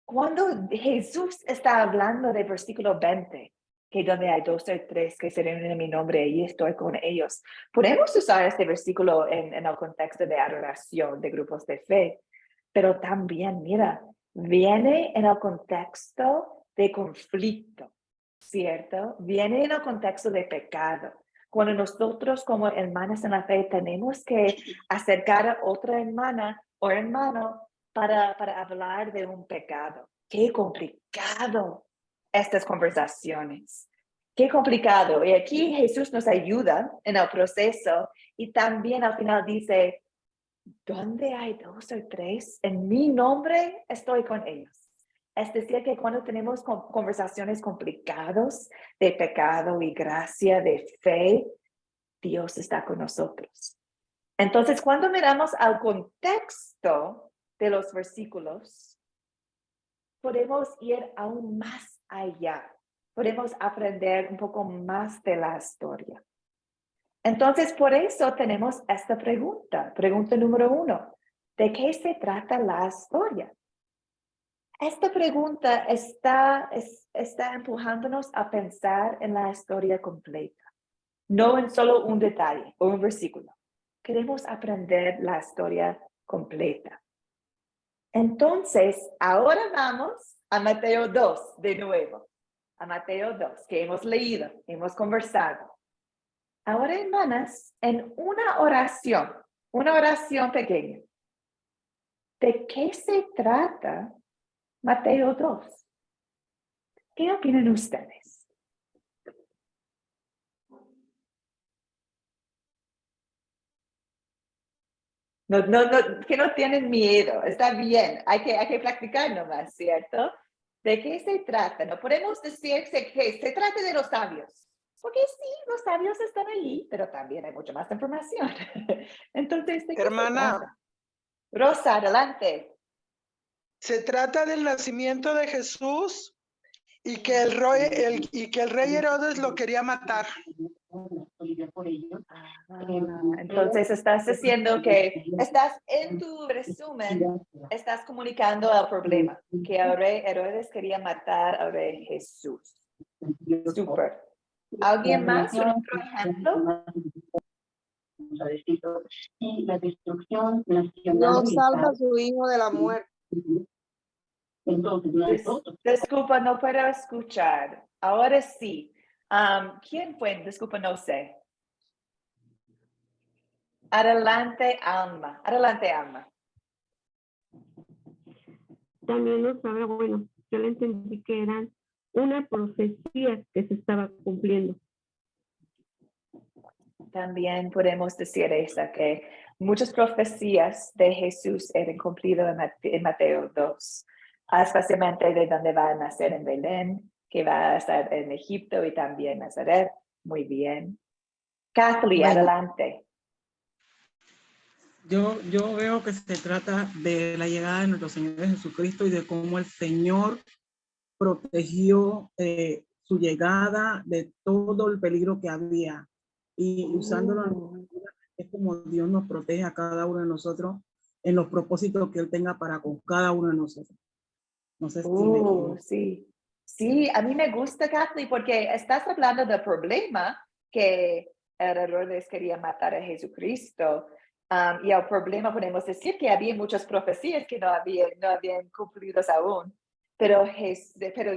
cuando Jesús está hablando del versículo 20, que donde hay 2 o 3 que se reúnen en mi nombre y estoy con ellos, podemos usar este versículo en el contexto de adoración de grupos de fe, pero también, mira, viene en el contexto de conflicto, ¿cierto? Viene en el contexto de pecado. Cuando nosotros como hermanas en la fe tenemos que acercar a otra hermana o hermano para hablar de un pecado. Qué complicado estas conversaciones. Qué complicado. Y aquí Jesús nos ayuda en el proceso y también al final dice, ¿dónde hay 2 o 3? En mi nombre estoy con ellos. Es decir, que cuando tenemos conversaciones complicadas de pecado y gracia, de fe, Dios está con nosotros. Entonces, cuando miramos al contexto de los versículos, podemos ir aún más allá. Podemos aprender un poco más de la historia. Entonces, por eso tenemos esta pregunta. Pregunta número 1. ¿De qué se trata la historia? Esta pregunta está empujándonos a pensar en la historia completa, no en solo un detalle o un versículo. Queremos aprender la historia completa. Entonces, ahora vamos a Mateo 2 de nuevo. A Mateo 2, que hemos leído, hemos conversado. Ahora, hermanas, en una oración pequeña. ¿De qué se trata Mateo 2? ¿Qué opinan ustedes? que no tienen miedo, está bien, hay que practicar nomás, ¿cierto? ¿De qué se trata? No podemos decir que se trata de los sabios, porque sí, los sabios están allí, pero también hay mucha más información. Entonces, ¿de qué se Hermana, trata? Rosa, adelante. se trata del nacimiento de Jesús y que el rey Herodes lo quería matar. Entonces estás diciendo que estás en tu resumen, estás comunicando el problema, que el rey Herodes quería matar al rey Jesús. Súper. ¿Alguien más? ¿Un otro ejemplo? No salva a su hijo de la muerte. Disculpa, no puedo escuchar. Ahora sí. ¿Quién fue? Disculpa, no sé. Adelante, Alma. Adelante, Alma. También no sabe, bueno, yo le entendí que eran una profecía que se estaba cumpliendo. También podemos decir esa, que muchas profecías de Jesús eran cumplidas en Mateo 2, especialmente de donde va a nacer en Belén, que va a estar en Egipto y también Nazaret. Muy bien. Kathleen, Bueno. adelante. Yo veo que se trata de la llegada de nuestro Señor Jesucristo y de cómo el Señor protegió su llegada de todo el peligro que había. Y usándolo, es como Dios nos protege a cada uno de nosotros en los propósitos que Él tenga para con cada uno de nosotros. No sé si me equivoco. Sí. Sí, a mí me gusta, Kathleen, porque estás hablando del problema que Herodes quería matar a Jesucristo. Y el problema podemos decir que había muchas profecías que no habían cumplido aún. Pero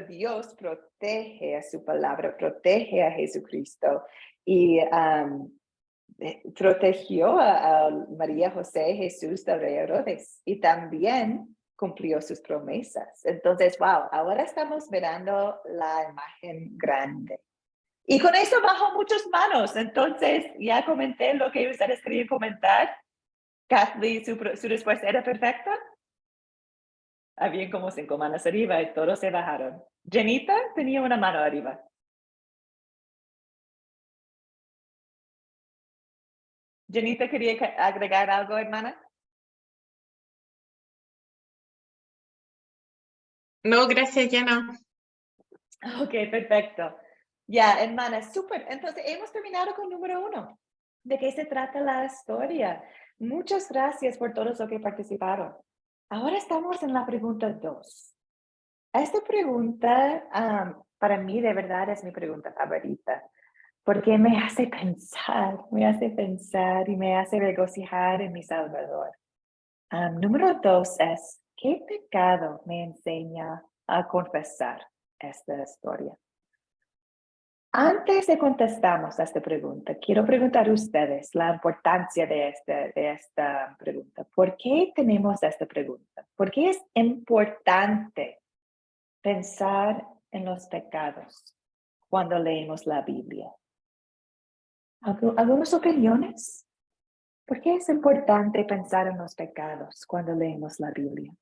Dios protege a su palabra, protege a Jesucristo. Y protegió a María José Jesús del rey Herodes. Y también cumplió sus promesas. Entonces, wow, ahora estamos mirando la imagen grande. Y con eso bajo muchas manos. Entonces, ya comenté lo que ustedes querían comentar. Kathleen, su respuesta era perfecta. Habían como 5 manos arriba y todos se bajaron. Jenita tenía una mano arriba. Jenita, ¿quería agregar algo, hermana? No, gracias, Yana. Ok, perfecto. Ya, hermana, súper. Entonces, hemos terminado con número 1. ¿De qué se trata la historia? Muchas gracias por todos los que participaron. Ahora estamos en la pregunta 2. Esta pregunta, para mí, de verdad, es mi pregunta favorita, porque me hace pensar y me hace regocijar en mi Salvador. Número 2 es, ¿qué pecado me enseña a confesar esta historia? Antes de contestamos a esta pregunta, quiero preguntar a ustedes la importancia de esta pregunta. ¿Por qué tenemos esta pregunta? ¿Por qué es importante pensar en los pecados cuando leemos la Biblia? ¿Algunas opiniones? ¿Por qué es importante pensar en los pecados cuando leemos la Biblia?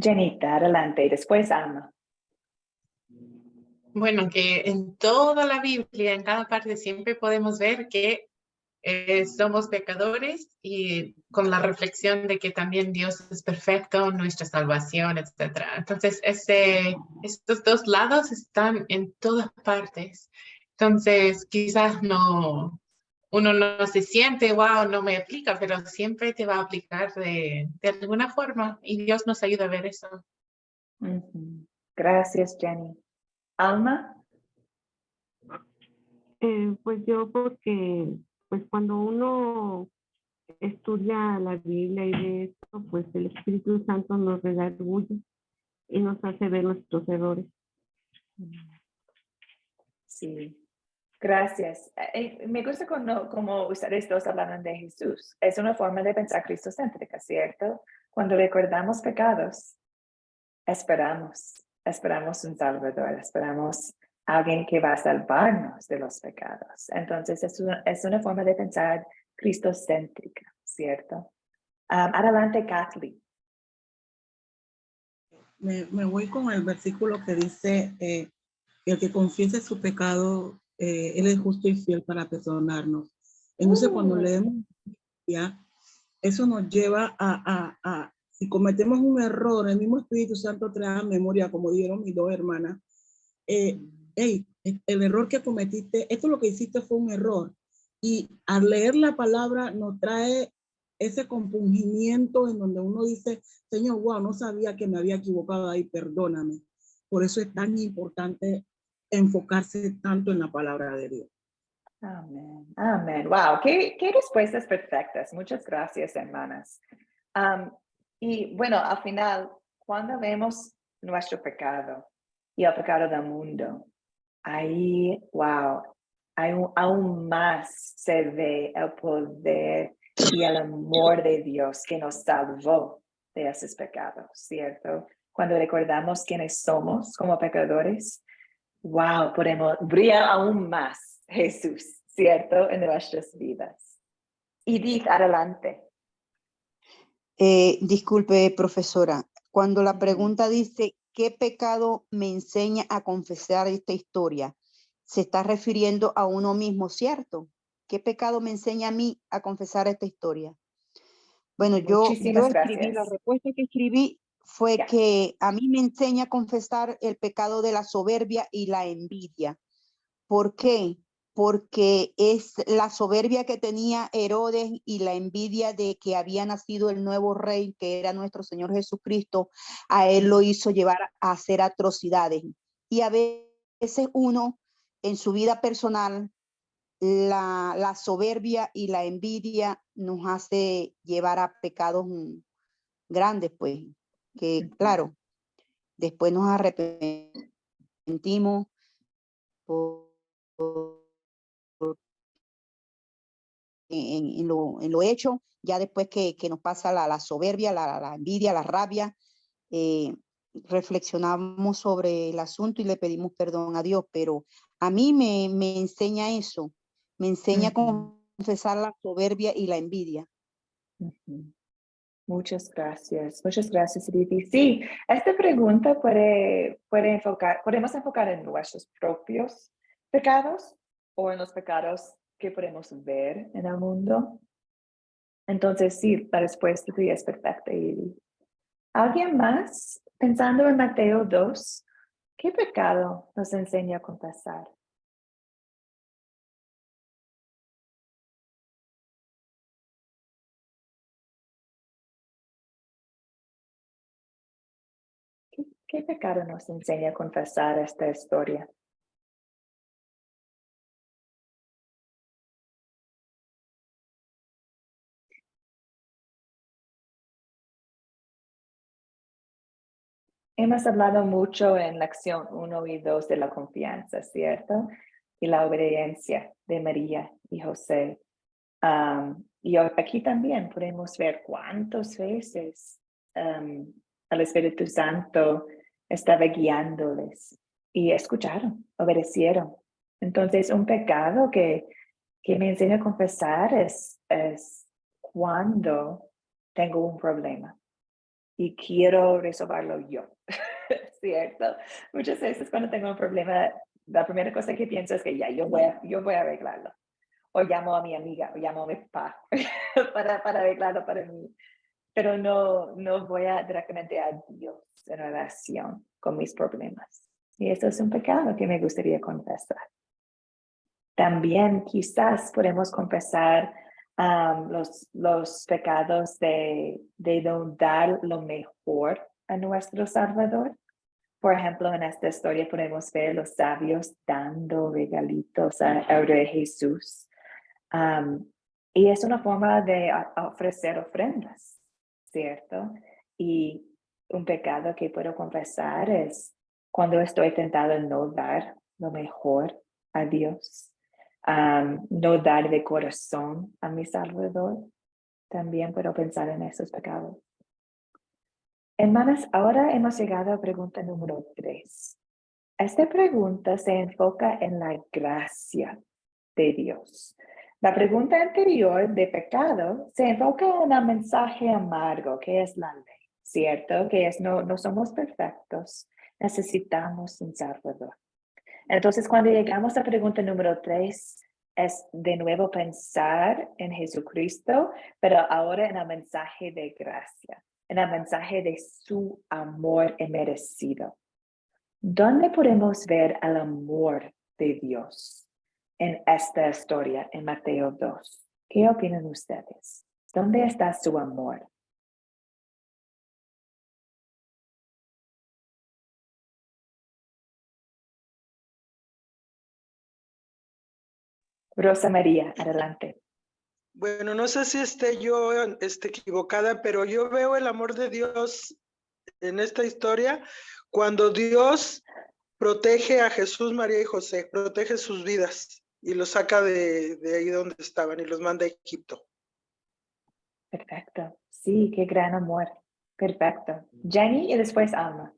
Jenita, adelante, y después Alma. Bueno, que en toda la Biblia, en cada parte, siempre podemos ver que somos pecadores y con la reflexión de que también Dios es perfecto, nuestra salvación, etc. Entonces, estos dos lados están en todas partes. Entonces, quizás uno no se siente, wow, no me aplica, pero siempre te va a aplicar de alguna forma y Dios nos ayuda a ver eso. Gracias, Jenny. Alma. Pues yo porque pues cuando uno estudia la Biblia y de esto, pues el Espíritu Santo nos redarguye y nos hace ver nuestros errores. Sí, gracias. Me gusta como ustedes dos hablan de Jesús. Es una forma de pensar cristocéntrica, ¿cierto? Cuando recordamos pecados, esperamos un Salvador, esperamos alguien que va a salvarnos de los pecados. Entonces es una forma de pensar cristocéntrica, ¿cierto? Adelante, Kathleen. Me voy con el versículo que dice, el que confiese su pecado, Él es justo y fiel para perdonarnos. Entonces, cuando leemos, ya, eso nos lleva a si cometemos un error, el mismo Espíritu Santo trae a memoria, como dijeron mis dos hermanas, hey, el error que cometiste, esto lo que hiciste fue un error. Y al leer la palabra nos trae ese compungimiento en donde uno dice, Señor, wow, no sabía que me había equivocado ahí, perdóname. Por eso es tan importante enfocarse tanto en la palabra de Dios. Amén, amén. Wow, qué respuestas perfectas. Muchas gracias, hermanas. Y bueno, al final, cuando vemos nuestro pecado y el pecado del mundo, ahí, wow, aún más se ve el poder y el amor de Dios que nos salvó de esos pecados, ¿cierto? Cuando recordamos quiénes somos como pecadores, wow, podemos brillar aún más Jesús, ¿cierto? En nuestras vidas. Edith, adelante. Disculpe, profesora, cuando la pregunta dice, ¿qué pecado me enseña a confesar esta historia? Se está refiriendo a uno mismo, ¿cierto? ¿Qué pecado me enseña a mí a confesar esta historia? Bueno, yo escribí, la respuesta que escribí fue que a mí me enseña a confesar el pecado de la soberbia y la envidia. ¿Por qué? Porque es la soberbia que tenía Herodes y la envidia de que había nacido el nuevo rey, que era nuestro Señor Jesucristo, a él lo hizo llevar a hacer atrocidades. Y a veces uno, en su vida personal, la soberbia y la envidia nos hace llevar a pecados grandes, pues, que claro, después nos arrepentimos en lo hecho, ya después que nos pasa la soberbia, la envidia, la rabia, reflexionamos sobre el asunto y le pedimos perdón a Dios, pero a mí me enseña eso, me enseña a confesar la soberbia y la envidia. Muchas gracias, Edith. Sí, esta pregunta podemos enfocar en nuestros propios pecados o en los pecados que podemos ver en el mundo. Entonces, sí, la respuesta tuya es perfecta, Edith. ¿Alguien más? Pensando en Mateo 2, ¿qué pecado nos enseña a confesar? ¿Qué pecado nos enseña a confesar esta historia? Hemos hablado mucho en lección 1 y 2 de la confianza, ¿cierto? Y la obediencia de María y José. Y aquí también podemos ver cuántas veces el Espíritu Santo estaba guiándoles y escucharon, obedecieron. Entonces, un pecado que me enseña a confesar es cuando tengo un problema y quiero resolverlo yo, ¿cierto? Muchas veces cuando tengo un problema, la primera cosa que pienso es que ya, yo voy a arreglarlo. O llamo a mi amiga, o llamo a mi papá para arreglarlo para mí. Pero no voy directamente a Dios en relación con mis problemas. Y eso es un pecado que me gustaría confesar. También quizás podemos confesar los pecados de no dar lo mejor a nuestro Salvador. Por ejemplo, en esta historia podemos ver los sabios dando regalitos al Rey Jesús. Y es una forma de ofrecer ofrendas, ¿cierto? Y un pecado que puedo confesar es cuando estoy tentado no dar lo mejor a Dios. No dar de corazón a mi Salvador. También puedo pensar en esos pecados. Hermanas, ahora hemos llegado a pregunta número 3. Esta pregunta se enfoca en la gracia de Dios. La pregunta anterior de pecado se enfoca en el mensaje amargo que es la ley, ¿cierto? Que es no somos perfectos, necesitamos un Salvador. Entonces, cuando llegamos a pregunta número 3, es de nuevo pensar en Jesucristo, pero ahora en el mensaje de gracia, en el mensaje de su amor inmerecido. ¿Dónde podemos ver el amor de Dios en esta historia, en Mateo 2? ¿Qué opinan ustedes? ¿Dónde está su amor? Rosa María, adelante. Bueno, no sé si esté yo equivocada, pero yo veo el amor de Dios en esta historia cuando Dios protege a Jesús, María y José, protege sus vidas y los saca de ahí donde estaban y los manda a Egipto. Perfecto. Sí, qué gran amor. Perfecto. Jenny y después Alma.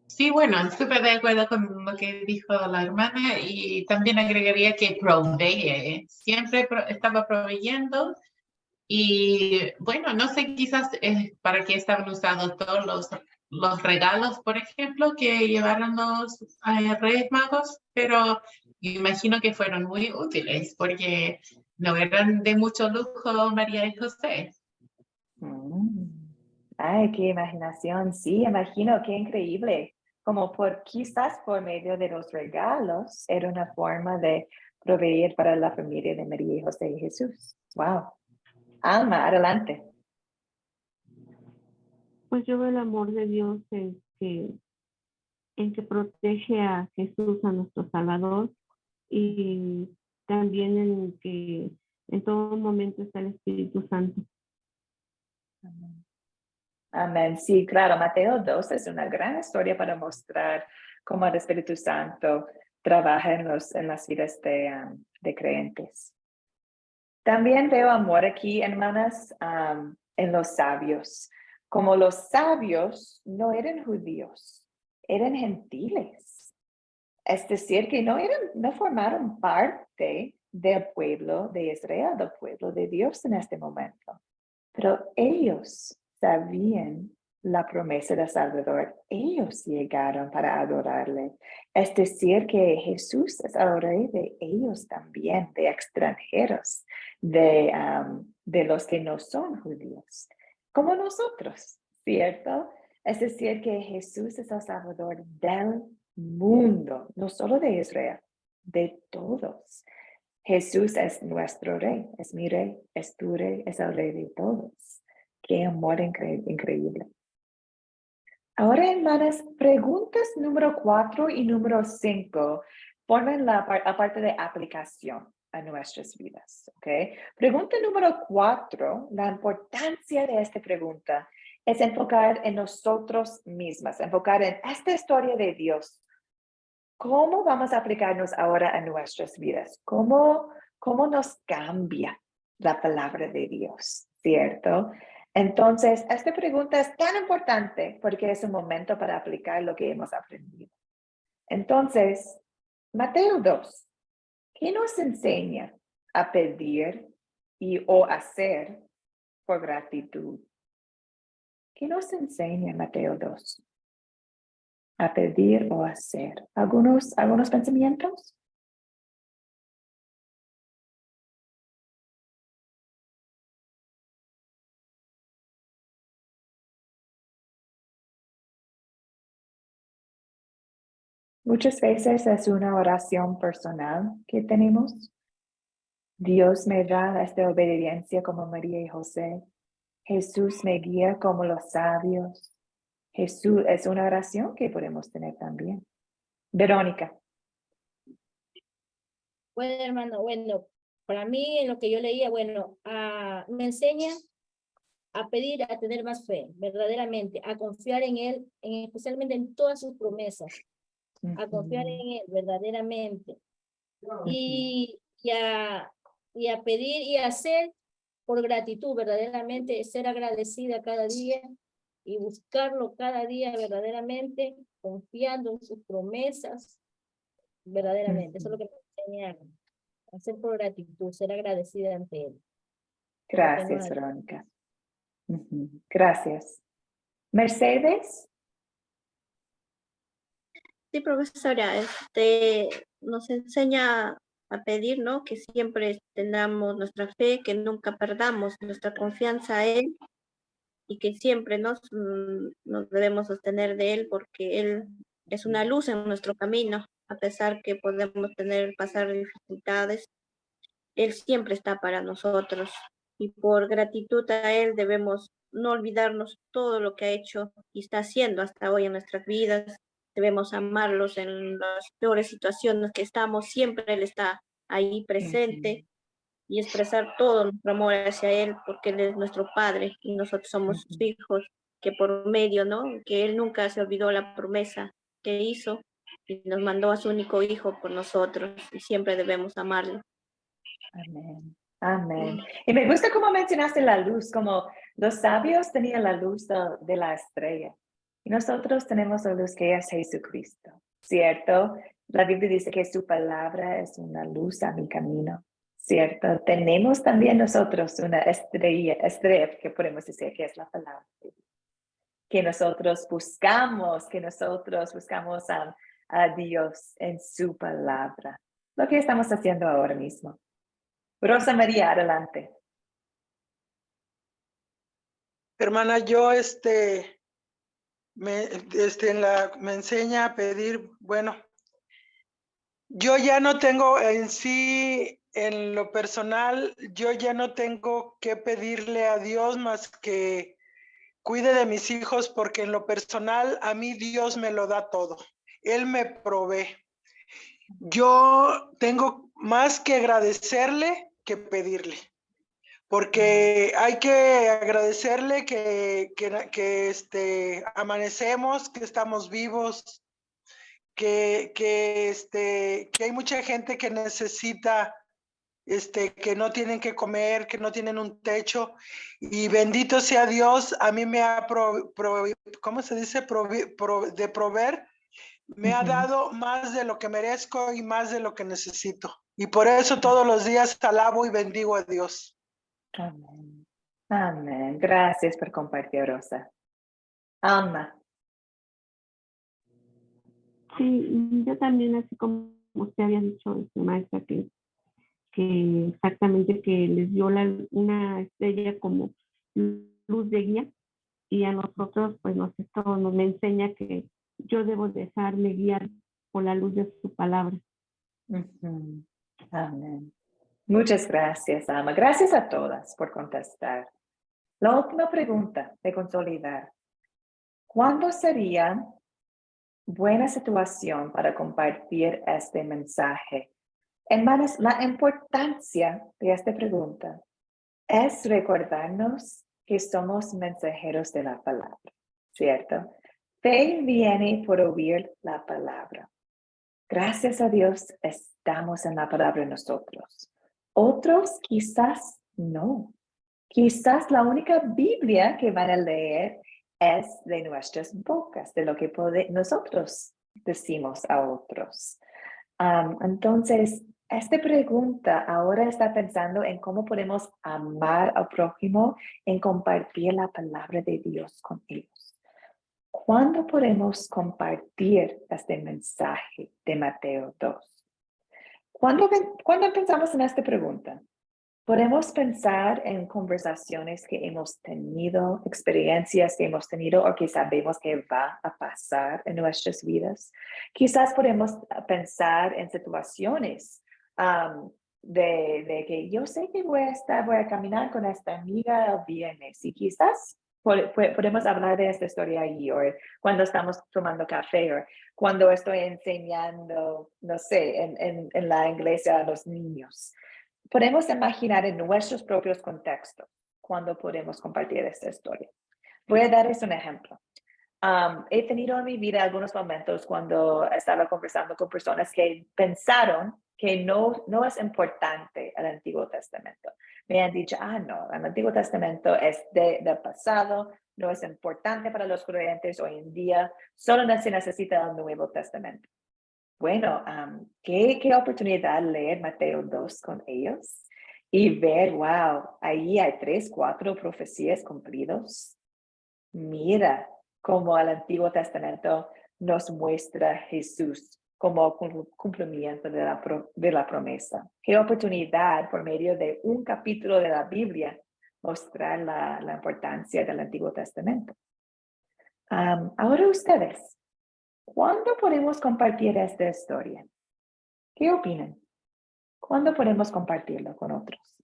Sí, bueno, súper de acuerdo con lo que dijo la hermana y también agregaría que provee, siempre estaba proveyendo y bueno, no sé quizás para qué estaban usados todos los regalos, por ejemplo, que llevaron los Reyes Magos, pero imagino que fueron muy útiles porque no eran de mucho lujo María y José. Ay, qué imaginación. Sí, imagino, qué increíble. Como quizás por medio de los regalos, era una forma de proveer para la familia de María y José y Jesús. Wow. Alma, adelante. Pues yo veo el amor de Dios en que protege a Jesús, a nuestro Salvador, y también en que en todo momento está el Espíritu Santo. Amén. Sí, claro, Mateo 2 es una gran historia para mostrar cómo el Espíritu Santo trabaja en las vidas de creyentes. También veo amor aquí, hermanas, en los sabios. Como los sabios no eran judíos, eran gentiles. Es decir, que no formaron parte del pueblo de Israel, del pueblo de Dios en este momento. Pero ellos sabían la promesa del Salvador. Ellos llegaron para adorarle. Es decir, que Jesús es el rey de ellos también, de extranjeros, de los que no son judíos, como nosotros, ¿cierto? Es decir, que Jesús es el Salvador del mundo, no solo de Israel, de todos. Jesús es nuestro rey, es mi rey, es tu rey, es el rey de todos. Qué amor increíble. Ahora, hermanas, preguntas número 4 y número 5 forman la parte de aplicación a nuestras vidas. ¿Okay? Pregunta número 4, la importancia de esta pregunta es enfocar en nosotros mismas, enfocar en esta historia de Dios. ¿Cómo vamos a aplicarnos ahora a nuestras vidas? ¿Cómo nos cambia la palabra de Dios? ¿Cierto? Entonces, esta pregunta es tan importante porque es un momento para aplicar lo que hemos aprendido. Entonces, Mateo 2, ¿qué nos enseña a pedir o hacer por gratitud? ¿Qué nos enseña Mateo 2? A pedir o hacer. ¿Algunos pensamientos? Muchas veces es una oración personal que tenemos. Dios me da esta obediencia como María y José. Jesús me guía como los sabios. Jesús es una oración que podemos tener también. Verónica. Bueno, hermano, bueno, para mí en lo que yo leía, bueno, me enseña a pedir, a tener más fe, verdaderamente, a confiar en Él, especialmente en todas sus promesas, a confiar en Él verdaderamente, y a pedir y a hacer por gratitud, verdaderamente, ser agradecida cada día y buscarlo cada día verdaderamente, confiando en sus promesas, verdaderamente. Eso es lo que me enseñaron. Hacer por gratitud, ser agradecida ante Él. Gracias, Verónica. Gracias. Mercedes. Sí, profesora, nos enseña a pedir, ¿no? Que siempre tengamos nuestra fe, que nunca perdamos nuestra confianza a Él y que siempre nos debemos sostener de Él porque Él es una luz en nuestro camino, a pesar que podemos pasar dificultades, Él siempre está para nosotros y por gratitud a Él debemos no olvidarnos todo lo que ha hecho y está haciendo hasta hoy en nuestras vidas. Debemos amarlos en las peores situaciones que estamos, siempre Él está ahí presente y expresar todo nuestro amor hacia Él porque Él es nuestro Padre y nosotros somos sus hijos, que por medio, ¿no? Que Él nunca se olvidó la promesa que hizo y nos mandó a su único hijo por nosotros y siempre debemos amarlo. Amén. Amén. Y me gusta cómo mencionaste la luz, como los sabios tenían la luz de la estrella. Y nosotros tenemos la luz que es Jesucristo, ¿cierto? La Biblia dice que su palabra es una luz a mi camino, ¿cierto? Tenemos también nosotros una estrella que podemos decir que es la palabra de Dios. Que nosotros buscamos a Dios en su palabra. Lo que estamos haciendo ahora mismo. Rosa María, adelante. Hermana, yo me enseña a pedir, bueno, yo ya no tengo en sí, en lo personal, yo ya no tengo que pedirle a Dios más que cuide de mis hijos, porque en lo personal a mí Dios me lo da todo. Él me provee. Yo tengo más que agradecerle que pedirle. Porque hay que agradecerle que amanecemos, que estamos vivos, que hay mucha gente que necesita, que no tienen que comer, que no tienen un techo, y bendito sea Dios, a mí me ha ¿cómo se dice? De proveer, me ha dado más de lo que merezco y más de lo que necesito. Y por eso todos los días alabo y bendigo a Dios. Amén. Amén. Gracias por compartir, Rosa. Alma. Sí, yo también, así como usted había dicho, maestra, que exactamente que les dio una estrella como luz de guía, y a nosotros, pues esto me enseña que yo debo dejarme guiar por la luz de su palabra. Amén. Muchas gracias, Alma. Gracias a todas por contestar. La última pregunta de consolidar. ¿Cuándo sería buena situación para compartir este mensaje? Hermanos, la importancia de esta pregunta es recordarnos que somos mensajeros de la palabra, ¿cierto? Fe viene por oír la palabra. Gracias a Dios estamos en la palabra nosotros. Otros quizás no. Quizás la única Biblia que van a leer es de nuestras bocas, de lo que nosotros decimos a otros. Entonces, esta pregunta ahora está pensando en cómo podemos amar al prójimo, en compartir la palabra de Dios con ellos. ¿Cuándo podemos compartir este mensaje de Mateo 2? ¿Cuándo pensamos en esta pregunta? Podemos pensar en conversaciones que hemos tenido, experiencias que hemos tenido o que sabemos que va a pasar en nuestras vidas. Quizás podemos pensar en situaciones de que yo sé que voy a caminar con esta amiga el viernes y quizás podemos hablar de esta historia ahí, o cuando estamos tomando café, o cuando estoy enseñando, no sé, en la iglesia a los niños. Podemos imaginar en nuestros propios contextos cuando podemos compartir esta historia. Voy a darles un ejemplo. He tenido en mi vida algunos momentos cuando estaba conversando con personas que pensaron que no es importante el Antiguo Testamento. me han dicho, no, el Antiguo Testamento es del pasado, no es importante para los creyentes hoy en día, solo se necesita el Nuevo Testamento. Bueno, qué oportunidad leer Mateo 2 con ellos y ver, wow, ahí hay 3, 4 profecías cumplidos. Mira cómo el Antiguo Testamento nos muestra a Jesús como cumplimiento de la promesa. Qué oportunidad por medio de un capítulo de la Biblia mostrar la importancia del Antiguo Testamento. Ahora ustedes, ¿cuándo podemos compartir esta historia? ¿Qué opinan? ¿Cuándo podemos compartirlo con otros?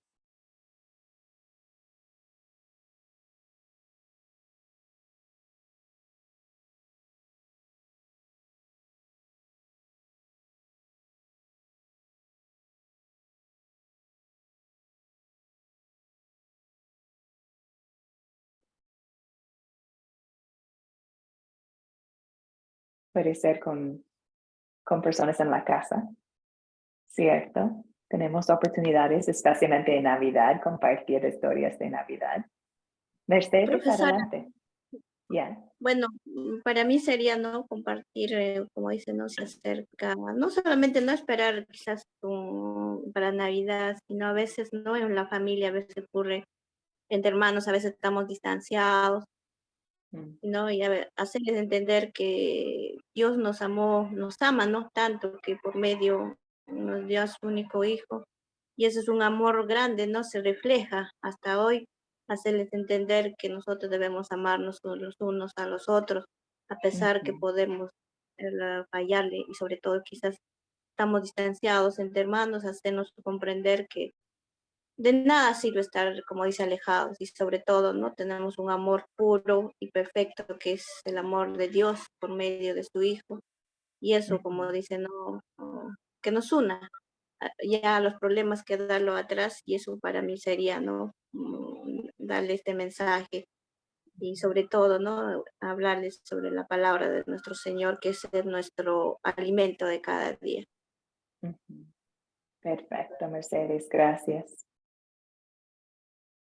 Puede ser con personas en la casa, ¿cierto? Tenemos oportunidades, especialmente en Navidad, compartir historias de Navidad. Mercedes, Profesora, adelante. Ya. bueno, para mí sería no compartir, como dice, no se acerca, no solamente no esperar quizás para Navidad, sino a veces no en la familia, a veces ocurre entre hermanos, a veces estamos distanciados, ¿no? Y hacerles entender que Dios nos amó, nos ama, ¿no? Tanto que por medio nos dio a su único hijo. Y eso es un amor grande, ¿no? Se refleja hasta hoy, hacerles entender que nosotros debemos amarnos los unos a los otros, a pesar que podemos fallarle y sobre todo quizás estamos distanciados entre hermanos, hacernos comprender que de nada sirve estar, como dice, alejados y sobre todo, ¿no? Tenemos un amor puro y perfecto que es el amor de Dios por medio de su Hijo. Y eso, como dice, que nos una. Ya los problemas quedarlo atrás y eso para mí sería, ¿no? Darle este mensaje y sobre todo, ¿no? Hablarles sobre la palabra de nuestro Señor, que es nuestro alimento de cada día. Perfecto, Mercedes, gracias.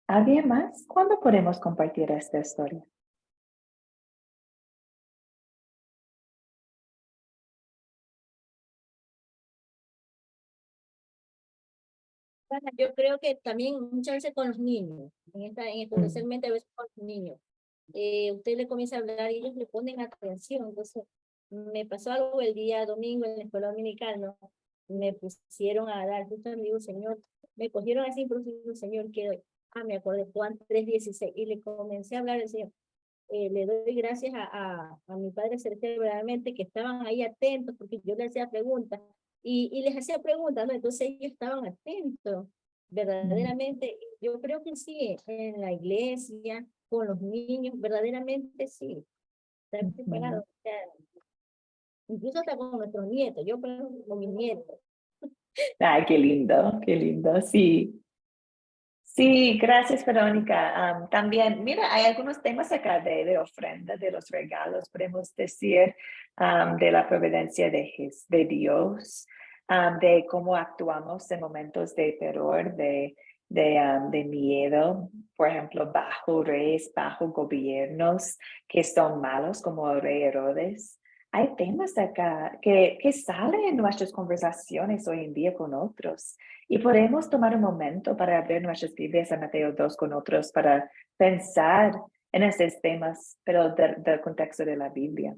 ¿Alguien más? ¿Cuándo podemos compartir esta historia? Yo creo que también muchas veces con los niños, especialmente a veces con los niños. Usted le comienza a hablar y ellos le ponen atención. Entonces, me pasó algo el día domingo en la escuela dominicana. Me pusieron a dar, justo me digo, Señor, me cogieron así, pero digo, Señor, que doy. Me acordé, Juan 3:16, y le comencé a hablar al Señor. Le doy gracias a mi padre celestial verdaderamente que estaban ahí atentos, porque yo les hacía preguntas, y les hacía preguntas, ¿no? Entonces ellos estaban atentos, verdaderamente. Yo creo que sí, en la iglesia, con los niños, verdaderamente sí, estar preparado. O sea, incluso hasta con nuestros nietos, yo por ejemplo, con mis nietos. Ay, qué lindo, sí. Sí, gracias, Verónica. También, mira, hay algunos temas acá de ofrenda, de los regalos, podemos decir, de la providencia de Dios, de cómo actuamos en momentos de terror, de miedo, por ejemplo, bajo reyes, bajo gobiernos que son malos, como el rey Herodes. Hay temas acá que salen en nuestras conversaciones hoy en día con otros. Y podemos tomar un momento para abrir nuestras Biblias a Mateo 2 con otros para pensar en estos temas, pero del contexto de la Biblia.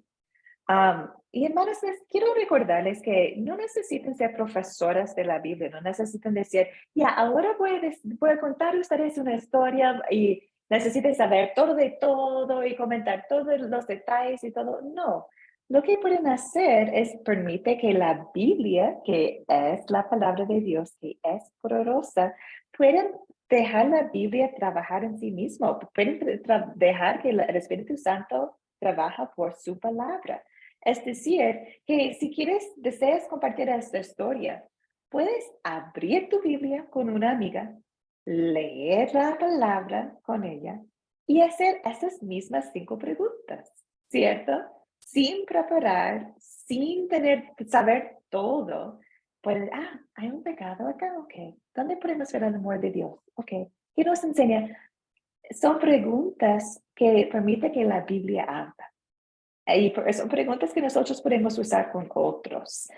Y hermanos, quiero recordarles que no necesitan ser profesoras de la Biblia, no necesitan decir, ahora voy a contar a ustedes una historia y necesitan saber todo de todo y comentar todos los detalles y todo. No. Lo que pueden hacer es permite que la Biblia, que es la palabra de Dios, que es poderosa, pueden dejar la Biblia trabajar en sí mismo. Pueden dejar que el Espíritu Santo trabaja por su palabra. Es decir, que si deseas compartir esta historia, puedes abrir tu Biblia con una amiga, leer la palabra con ella y hacer esas mismas 5 preguntas, ¿cierto? Sin preparar, sin saber todo, pues, hay un pecado acá, ok. ¿Dónde podemos ver el amor de Dios? Ok, ¿Qué nos enseña? Son preguntas que permiten que la Biblia habla. Y son preguntas que nosotros podemos usar con otros.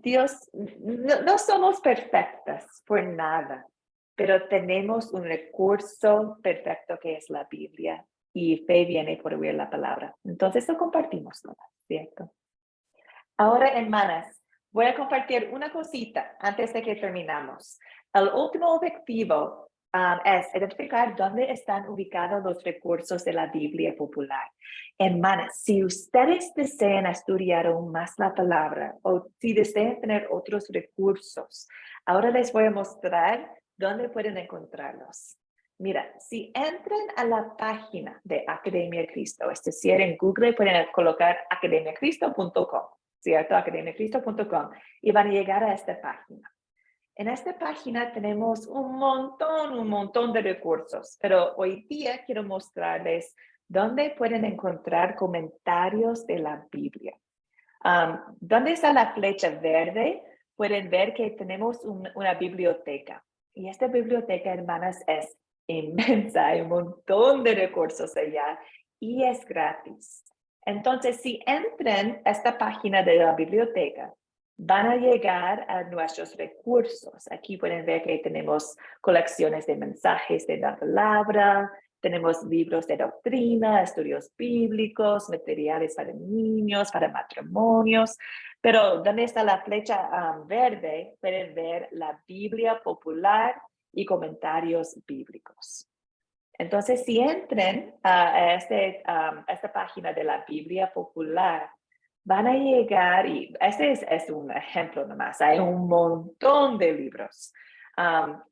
Dios, no somos perfectas por nada, pero tenemos un recurso perfecto que es la Biblia. Y fe viene por oír la palabra. Entonces lo compartimos, ¿no? ¿Cierto? Ahora, hermanas, voy a compartir una cosita antes de que terminamos. El último objetivo es identificar dónde están ubicados los recursos de la Biblia popular. Hermanas, si ustedes desean estudiar aún más la palabra o si desean tener otros recursos, ahora les voy a mostrar dónde pueden encontrarlos. Mira, si entran a la página de Academia Cristo, es decir, en Google pueden colocar academiacristo.com, ¿cierto? academiacristo.com, y van a llegar a esta página. En esta página tenemos un montón de recursos, pero hoy día quiero mostrarles dónde pueden encontrar comentarios de la Biblia. ¿Dónde está la flecha verde? Pueden ver que tenemos una biblioteca. Y esta biblioteca, hermanas, es inmensa. Hay un montón de recursos allá y es gratis. Entonces, si entran a esta página de la biblioteca, van a llegar a nuestros recursos. Aquí pueden ver que tenemos colecciones de mensajes de la palabra, tenemos libros de doctrina, estudios bíblicos, materiales para niños, para matrimonios. Pero donde está la flecha verde, pueden ver la Biblia popular y comentarios bíblicos. Entonces, si entran a esta página de la Biblia popular, van a llegar, y este es un ejemplo nomás, hay un montón de libros,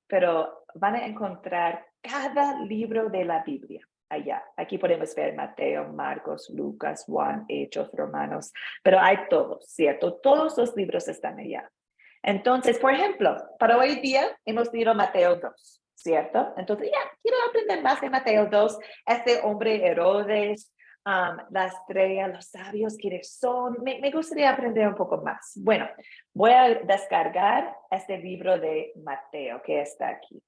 pero van a encontrar cada libro de la Biblia allá. Aquí podemos ver Mateo, Marcos, Lucas, Juan, Hechos, Romanos, pero hay todos, ¿cierto? Todos los libros están allá. Entonces, por ejemplo, para hoy día hemos leído Mateo 2, ¿cierto? Entonces, quiero aprender más de Mateo 2, este hombre Herodes, la estrella, los sabios, quiénes son. Me gustaría aprender un poco más. Bueno, voy a descargar este libro de Mateo que está aquí.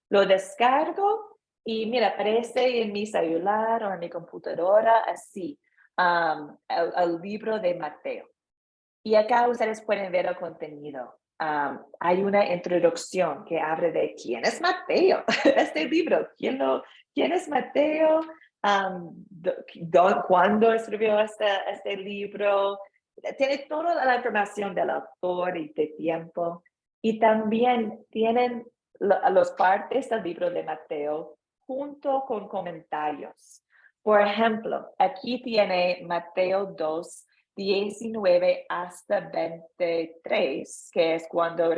Lo descargo y mira, aparece en mi celular o en mi computadora así, el libro de Mateo. Y acá ustedes pueden ver el contenido. Hay una introducción que habla de quién es Mateo, este libro, quién es Mateo, cuándo escribió este libro, tiene toda la información del autor y de tiempo, y también tienen las partes del libro de Mateo junto con comentarios. Por ejemplo, aquí tiene Mateo 2, 19 hasta 23, que es cuando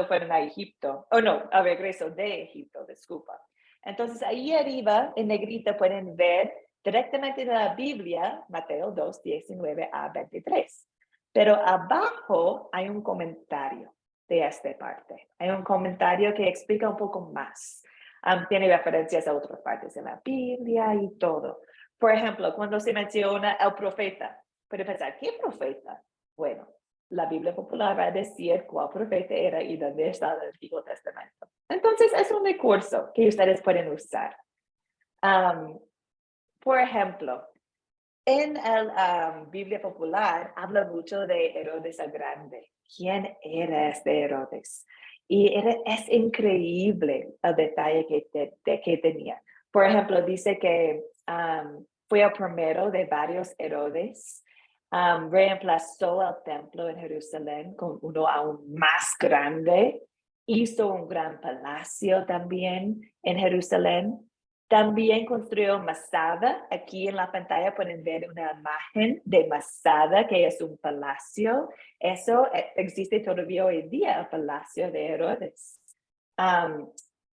fueron a Egipto, al regreso de Egipto, disculpa. Entonces, ahí arriba, en negrita, pueden ver directamente de la Biblia, Mateo 2, 19 a 23. Pero abajo hay un comentario de esta parte. Hay un comentario que explica un poco más. Tiene referencias a otras partes de la Biblia y todo. Por ejemplo, cuando se menciona el profeta, puede pensar, ¿qué profeta? Bueno, la Biblia popular va a decir cuál profeta era y dónde está el Antiguo Testamento. Entonces, es un recurso que ustedes pueden usar. Por ejemplo, en la Biblia popular habla mucho de Herodes el Grande. ¿Quién era este Herodes? Y es increíble el detalle que tenía. Por ejemplo, dice que fue el primero de varios Herodes. Reemplazó el templo en Jerusalén con uno aún más grande. Hizo un gran palacio también en Jerusalén. También construyó Masada. Aquí en la pantalla pueden ver una imagen de Masada, que es un palacio. Eso existe todavía hoy en día, el palacio de Herodes.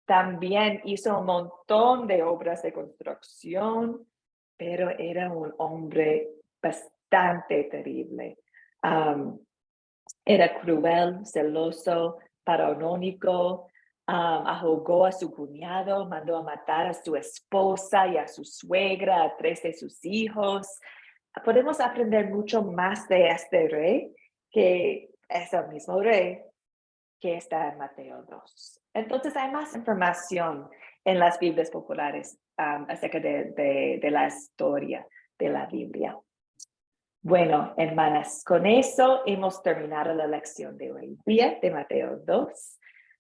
También hizo un montón de obras de construcción, pero era un hombre bastante terrible. Era cruel, celoso, paranoico. Ahogó a su cuñado, mandó a matar a su esposa y a su suegra, a 3 de sus hijos. Podemos aprender mucho más de este rey, que es el mismo rey que está en Mateo 2. Entonces hay más información en las Biblias populares acerca de la historia de la Biblia. Bueno, hermanas, con eso hemos terminado la lección de hoy día de Mateo 2.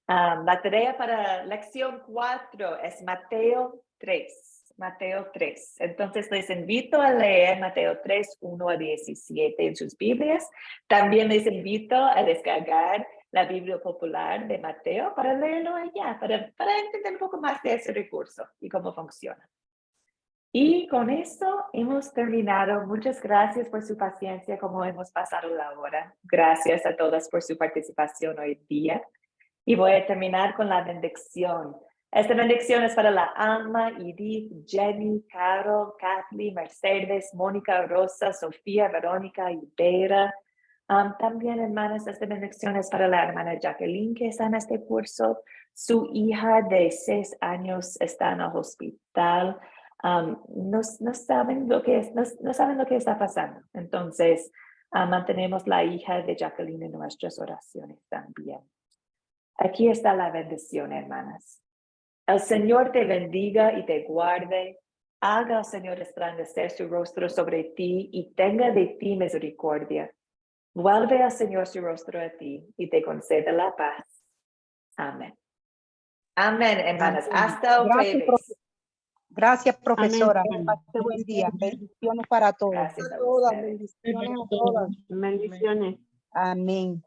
La tarea para lección 4 es Mateo 3. Mateo 3. Entonces les invito a leer Mateo 3, 1 a 17 en sus Biblias. También les invito a descargar la Biblia popular de Mateo para leerlo allá, para entender un poco más de ese recurso y cómo funciona. Y con esto hemos terminado. Muchas gracias por su paciencia, como hemos pasado la hora. Gracias a todas por su participación hoy día. Y voy a terminar con la bendición. Esta bendición es para la Alma, Edith, Jenny, Carol, Kathleen, Mercedes, Mónica, Rosa, Sofía, Verónica y Vera. También, hermanas, esta bendición es para la hermana Jacqueline, que está en este curso. Su hija de 6 años está en el hospital. No saben lo que está pasando. Entonces, mantenemos la hija de Jacqueline en nuestras oraciones también. Aquí está la bendición, hermanas. El Señor te bendiga y te guarde. Haga el Señor resplandecer su rostro sobre ti y tenga de ti misericordia. Vuelve al Señor su rostro a ti y te conceda la paz. Amén. Amén, hermanas. Hasta el jueves. Gracias, profesora. Amén. Pase buen día. Bendiciones para todos. Gracias a A todas, ustedes. bendiciones a todas. Bendiciones. Amén.